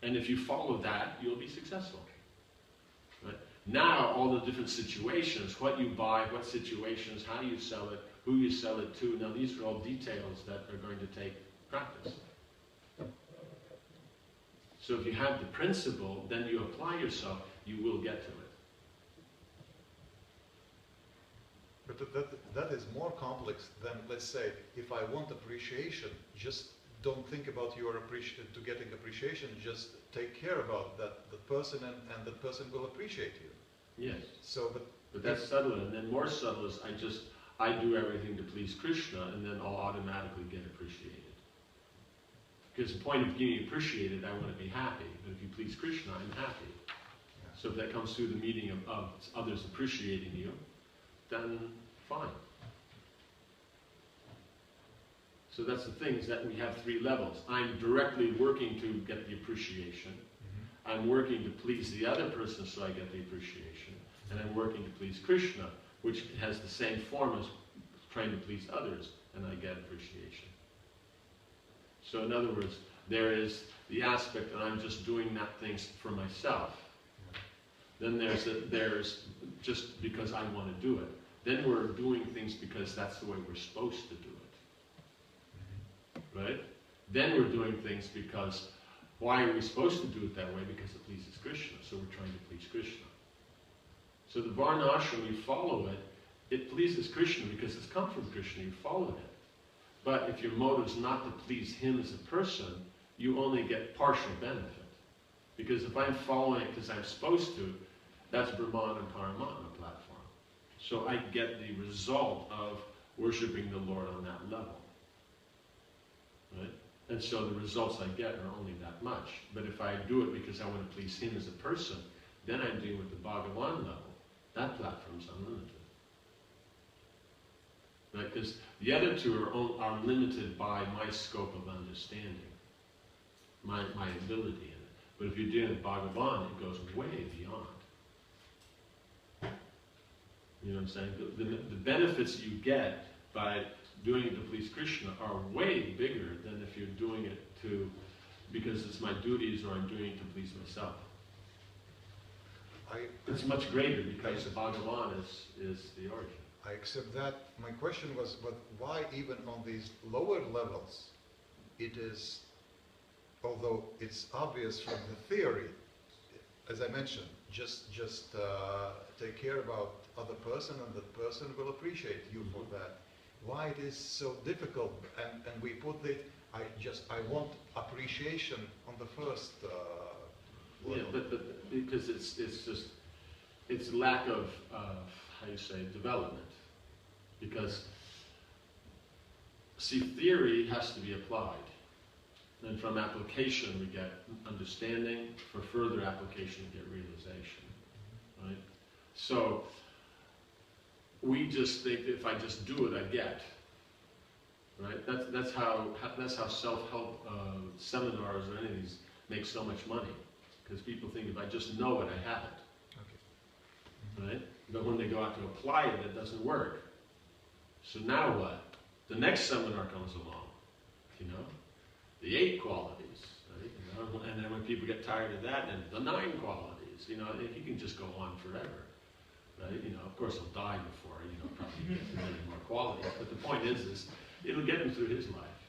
And if you follow that, you'll be successful. Right? Now, all the different situations, what you buy, what situations, how you sell it, who you sell it to, now these are all details that are going to take practice. So if you have the principle, then you apply yourself, you will get to it. But that is more complex than, let's say, if I want appreciation, just don't think about to getting appreciation, just take care about that the person and the person will appreciate you. Yes. So, but that's subtle, and then more subtle is I do everything to please Krishna, and then I'll automatically get appreciated. Because the point of getting appreciated, I want to be happy. But if you please Krishna, I'm happy. yeah. So if that comes through the meaning of others appreciating you, then fine. So that's the thing, is that we have three levels. I'm directly working to get the appreciation. Mm-hmm. I'm working to please the other person so I get the appreciation. And I'm working to please Krishna, which has the same form as trying to please others, and I get appreciation. So in other words, there is the aspect that I'm just doing that things for myself. Then there's just because I want to do it. Then we're doing things because that's the way we're supposed to do it. Right? Then we're doing things because, why are we supposed to do it that way? Because it pleases Krishna, so we're trying to please Krishna. So the Varṇāśrama, you follow it, it pleases Krishna because it's come from Krishna, you follow it. But if your motive is not to please him as a person, you only get partial benefit. Because if I'm following it because I'm supposed to, that's Brahman and Paramatma platform. So I get the result of worshipping the Lord on that level. Right? And so the results I get are only that much. But if I do it because I want to please him as a person, then I'm dealing with the Bhagavan level. That platform's unlimited. Right? Because the other two are limited by my scope of understanding, my ability in it. But if you're dealing with Bhagavan, it goes way beyond. You know what I'm saying? The benefits you get by doing it to please Krishna are way bigger than if you're doing it because it's my duties or I'm doing it to please myself. It's much greater because Bhagavan is the origin. I accept that. My question was, but why even on these lower levels, it is, although it's obvious from the theory, as I mentioned, just take care about other person and that person will appreciate you for that. why it is so difficult. And we put it, I want appreciation on the first level. Yeah, but because it's lack of, how you say, development. Because, see, theory has to be applied. And from application we get understanding, for further application we get realization, right? So, we just think that if I just do it, I get, right? That's how self-help seminars or any of these make so much money. Because people think if I just know it, I have it, right? But when they go out to apply it, it doesn't work. So now what? The next seminar comes along, you know? The 8 qualities, right? You know? And then when people get tired of that, then the 9 qualities, you know, he can just go on forever, right? You know, of course he'll die before, you know, probably get to many more qualities. But the point is it'll get him through his life,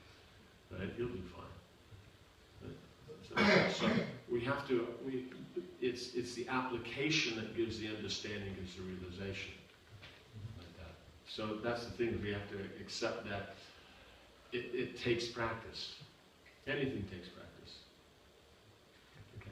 right? He'll be fine. Right? So we have to, it's the application that gives the understanding, gives the realization. Like that. So that's the thing, we have to accept that it takes practice. Anything takes practice. Okay.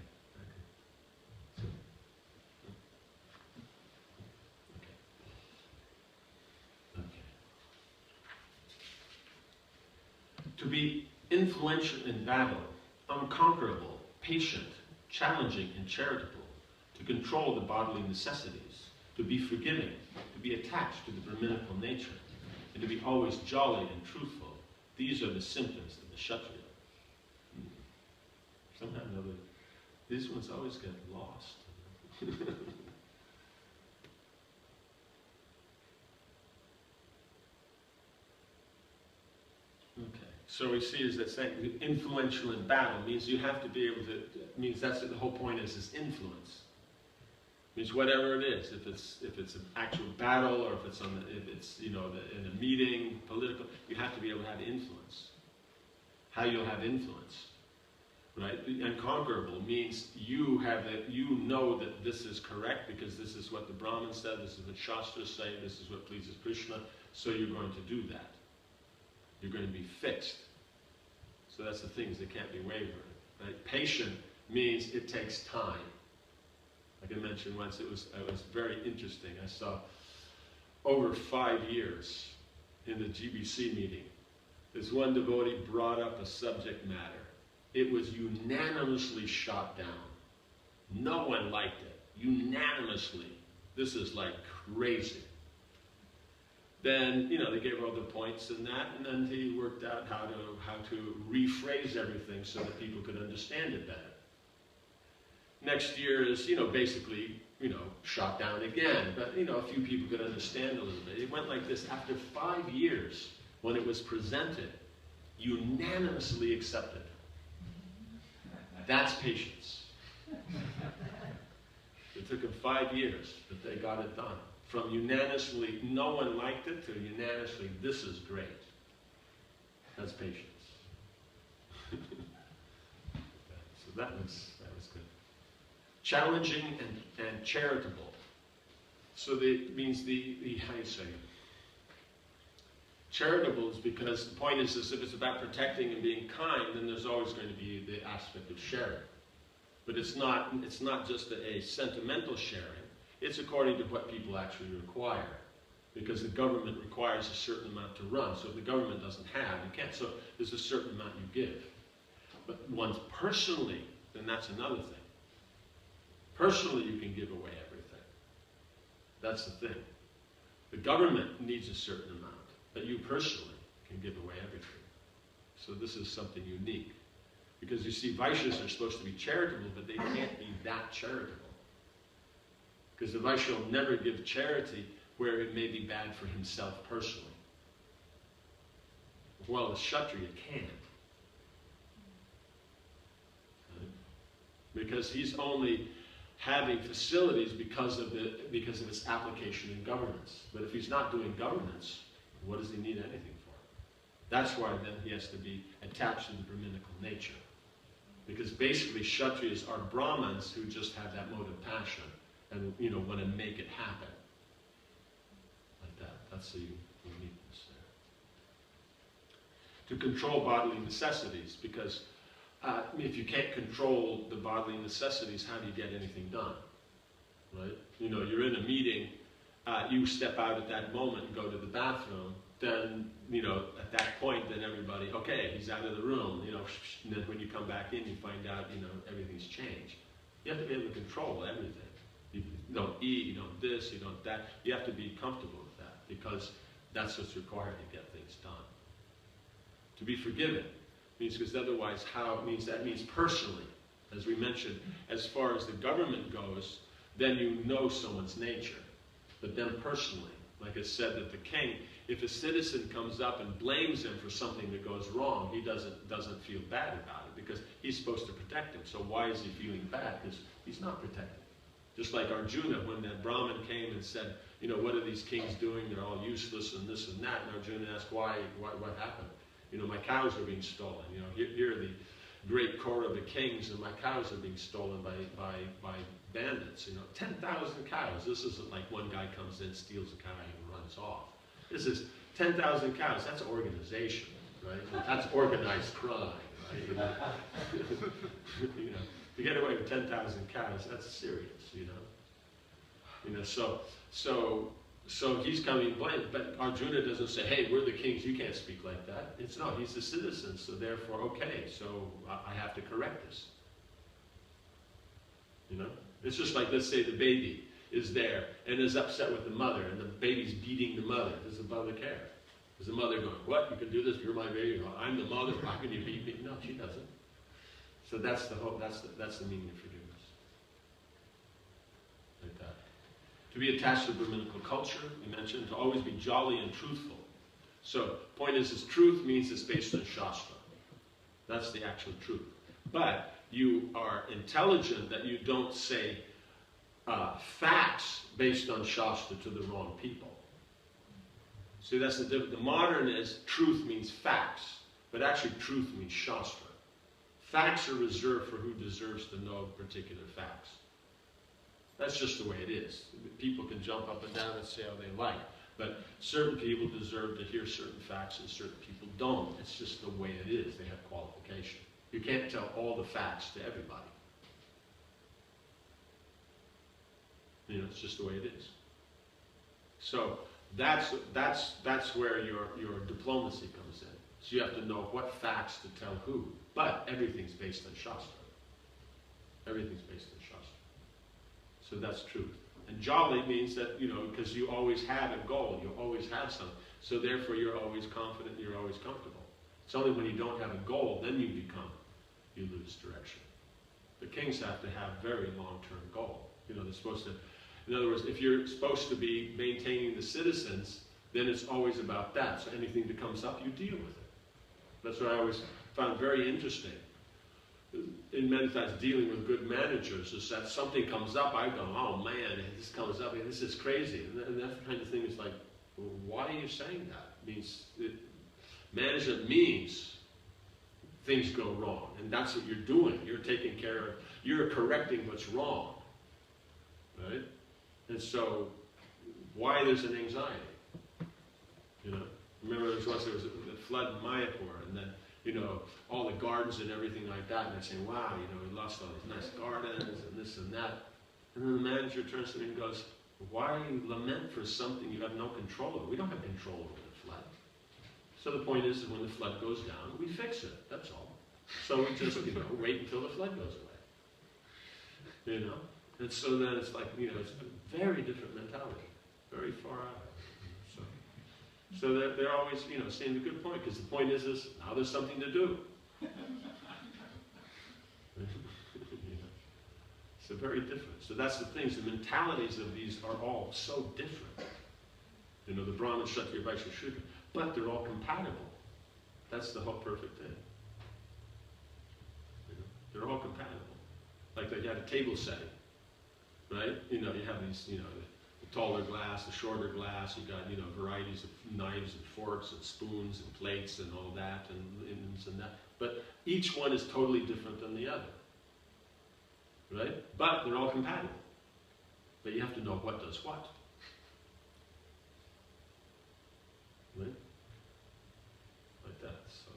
To be influential in battle, unconquerable, patient, challenging, and charitable, to control the bodily necessities, to be forgiving, to be attached to the Brahminical nature, and to be always jolly and truthful. These are the symptoms of the Kshatriya. Somehow or another, these ones always get lost. Okay, so we see is that saying influential in battle means you have to be able to, means that's the whole point is influence. Means whatever it is, if it's an actual battle or if it's you know in a meeting, political, you have to be able to have influence. How you'll have influence, right? Unconquerable means you know that this is correct because this is what the Brahmin said, this is what Shastras say, this is what pleases Krishna, so you're going to do that. You're going to be fixed. So that's the things that can't be wavered. Right? Patient means it takes time. Like I mentioned once, it was very interesting. I saw over 5 years in the GBC meeting, this one devotee brought up a subject matter. It was unanimously shot down. No one liked it. Unanimously. This is like crazy. Then, you know, they gave all the points and that, and then he worked out how to rephrase everything so that people could understand it better. Next year is, you know, basically, you know, shot down again, but, you know, a few people could understand a little bit. It went like this. After 5 years, when it was presented, unanimously accepted. That's patience. It took them 5 years, but they got it done. From unanimously, no one liked it, to unanimously, this is great. That's patience. So that was good. Challenging and charitable. So it means how you say it? Charitable is because the point is if it's about protecting and being kind, then there's always going to be the aspect of sharing. But it's not just a sentimental sharing. It's according to what people actually require. Because the government requires a certain amount to run. So if the government doesn't have, you can't. So there's a certain amount you give. But once personally, then that's another thing. Personally, you can give away everything. That's the thing. The government needs a certain amount. But you personally can give away everything. So this is something unique. Because you see, Vaishyas are supposed to be charitable, but they can't be that charitable. Because the Vaishya will never give charity where it may be bad for himself personally. While the Kshatriya can. Right? Because he's only having facilities because of its application in governance. But if he's not doing governance, what does he need anything for? That's why then he has to be attached to the Brahminical nature. Because basically Kshatriyas are Brahmins who just have that mode of passion and, you know, want to make it happen. Like that. That's the uniqueness there. to control bodily necessities, because if you can't control the bodily necessities, how do you get anything done? Right? You know, you're in a meeting, you step out at that moment and go to the bathroom, then, you know, at that point, then everybody, okay, he's out of the room, you know, and then when you come back in, you find out, you know, everything's changed. You have to be able to control everything. You don't eat, you don't this, you don't that. You have to be comfortable with that, because that's what's required to get things done. To be forgiven means, because otherwise that means personally, as we mentioned, as far as the government goes, then you know someone's nature. But then personally, like I said, that the king, if a citizen comes up and blames him for something that goes wrong, he doesn't feel bad about it, because he's supposed to protect him. So why is he feeling bad? Because he's not protected. Just like Arjuna, when that Brahmin came and said, you know, what are these kings doing? They're all useless and this and that. And Arjuna asked, why, what happened? You know, my cows are being stolen. You know, here are the great core of the kings, and my cows are being stolen by bandits. You know, 10,000 cows. This isn't like one guy comes in, steals a cow, and runs off. This is 10,000 cows. That's organization, right? That's organized crime, right? You know, you know, to get away with 10,000 cows, that's serious, you know. You know, so he's coming blamed, but Arjuna doesn't say, hey, we're the kings, you can't speak like that. It's no, he's a citizen, so therefore, okay, so I have to correct this. You know? It's just like, let's say the baby is there and is upset with the mother, and the baby's beating the mother. Does the mother care? Is the mother going, what, you can do this, you're my baby, I'm the mother, how can you beat me? No, she doesn't. So that's the hope, that's the meaning of forgiveness. Like that. To be attached to Brahminical culture, we mentioned, to always be jolly and truthful. So, point is truth means it's based on Shastra. That's the actual truth. But you are intelligent that you don't say facts based on Shastra to the wrong people. See, that's the difference. The modern is truth means facts, but actually truth means Shastra. Facts are reserved for who deserves to know particular facts. That's just the way it is. People can jump up and down and say how they like, but certain people deserve to hear certain facts and certain people don't. It's just the way it is. They have qualification. You can't tell all the facts to everybody. You know, it's just the way it is. So that's where your diplomacy comes in. So you have to know what facts to tell who. But everything's based on Shastra. Everything's based on Shastra. So that's truth. And jolly means that, you know, because you always have a goal, you always have something. So therefore you're always confident, you're always comfortable. It's only when you don't have a goal, then you lose direction. The kings have to have very long-term goal. You know, they're supposed to, in other words, if you're supposed to be maintaining the citizens, then it's always about that. So anything that comes up, you deal with it. That's what I always found very interesting in many times dealing with good managers, is that something comes up, I go, oh man, this comes up, and this is crazy. And that kind of thing is like, well, why are you saying that? It means, management means things go wrong, and that's what you're doing. You're taking care of, you're correcting what's wrong, right? And so, why there's an anxiety? You know, remember there was a flood in Mayapur, and then, you know, all the gardens and everything like that, and they're saying, wow, you know, we lost all these nice gardens and this and that. And then the manager turns to me and goes, why you lament for something you have no control over? We don't have control over the flood. So the point is that when the flood goes down, we fix it, that's all. So we just, you know, wait until the flood goes away. You know? And so then it's like, you know, it's a very different mentality, very far out. So they're always, you know, saying the good point, because the point is now there's something to do. You know? So very different. So that's the things, the mentalities of these are all so different. You know, the Brahman, Kshatriya, Vaishya, Shudra, but they're all compatible. That's the whole perfect thing. You know? They're all compatible. Like they had a table setting, right? You know, you have these, you know, the taller glass, the shorter glass, you got, you know, varieties of knives and forks and spoons and plates and all that and that. But each one is totally different than the other. Right? But they're all compatible. But you have to know what does what. Right? Like that. So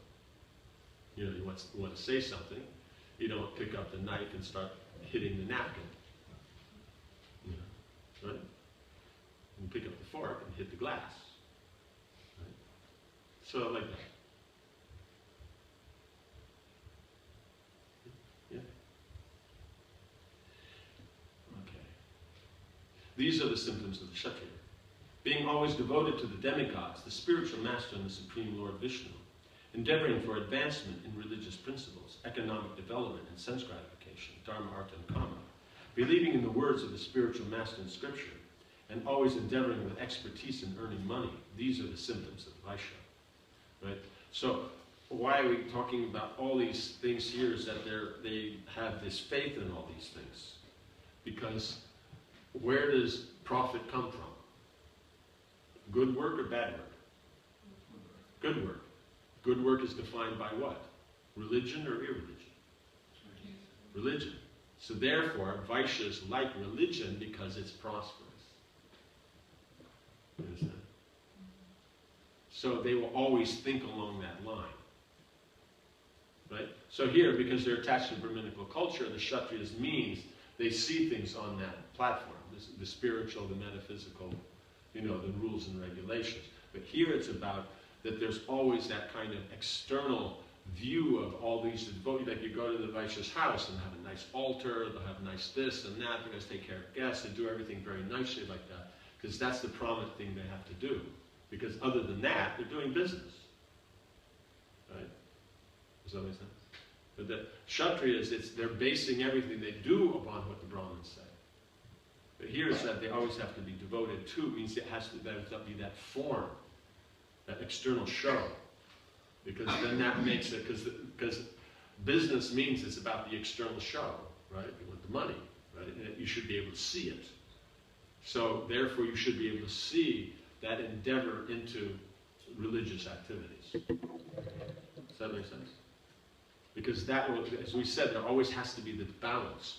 You know, you want to say something, you don't pick up the knife and start hitting the napkin. You know, right? You pick up the fork and hit the glass. Right? So like that. Yeah. Okay. These are the symptoms of the Kshatriya. Being always devoted to the demigods, the spiritual master and the supreme Lord Vishnu. Endeavoring for advancement in religious principles, economic development and sense gratification, dharma, artha, and kama. Believing in the words of the spiritual master in scripture, and always endeavoring with expertise in earning money. These are the symptoms of Vaishya. Right? So why are we talking about all these things here is that they have this faith in all these things. Because where does profit come from? Good work or bad work? Good work. Good work is defined by what? Religion or irreligion? Religion. So therefore, Vaishyas like religion because it's prosperous. You understand? So they will always think along that line. Right? So here, because they're attached to Brahminical culture, the Kshatriyas means they see things on that platform. The spiritual, the metaphysical, you know, the rules and regulations. But here it's about that there's always that kind of external view of all these devotees. Like you go to the Vaishya's house and have a nice altar, they'll have nice this and that, they're going to take care of guests, they do everything very nicely like that, because that's the prominent thing they have to do. Because other than that, they're doing business. Right? Does that make sense? But the Kshatriyas, they're basing everything they do upon what the Brahmins say. But here it's that they always have to be devoted to, means it has to be that form, that external show. Because then that makes it, because business means it's about the external show, right? You want the money, right? And you should be able to see it. So therefore you should be able to see that endeavor into religious activities. Does that make sense? Because that will, as we said, there always has to be the balance.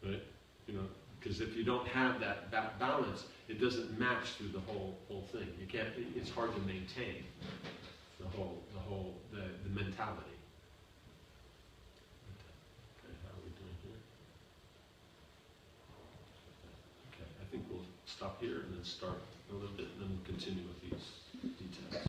Right? You know, because if you don't have that balance, it doesn't match through the whole thing. You can't. It's hard to maintain the mentality. Okay, how are we doing here? Okay, I think we'll stop here and then start a little bit, and then continue with these details.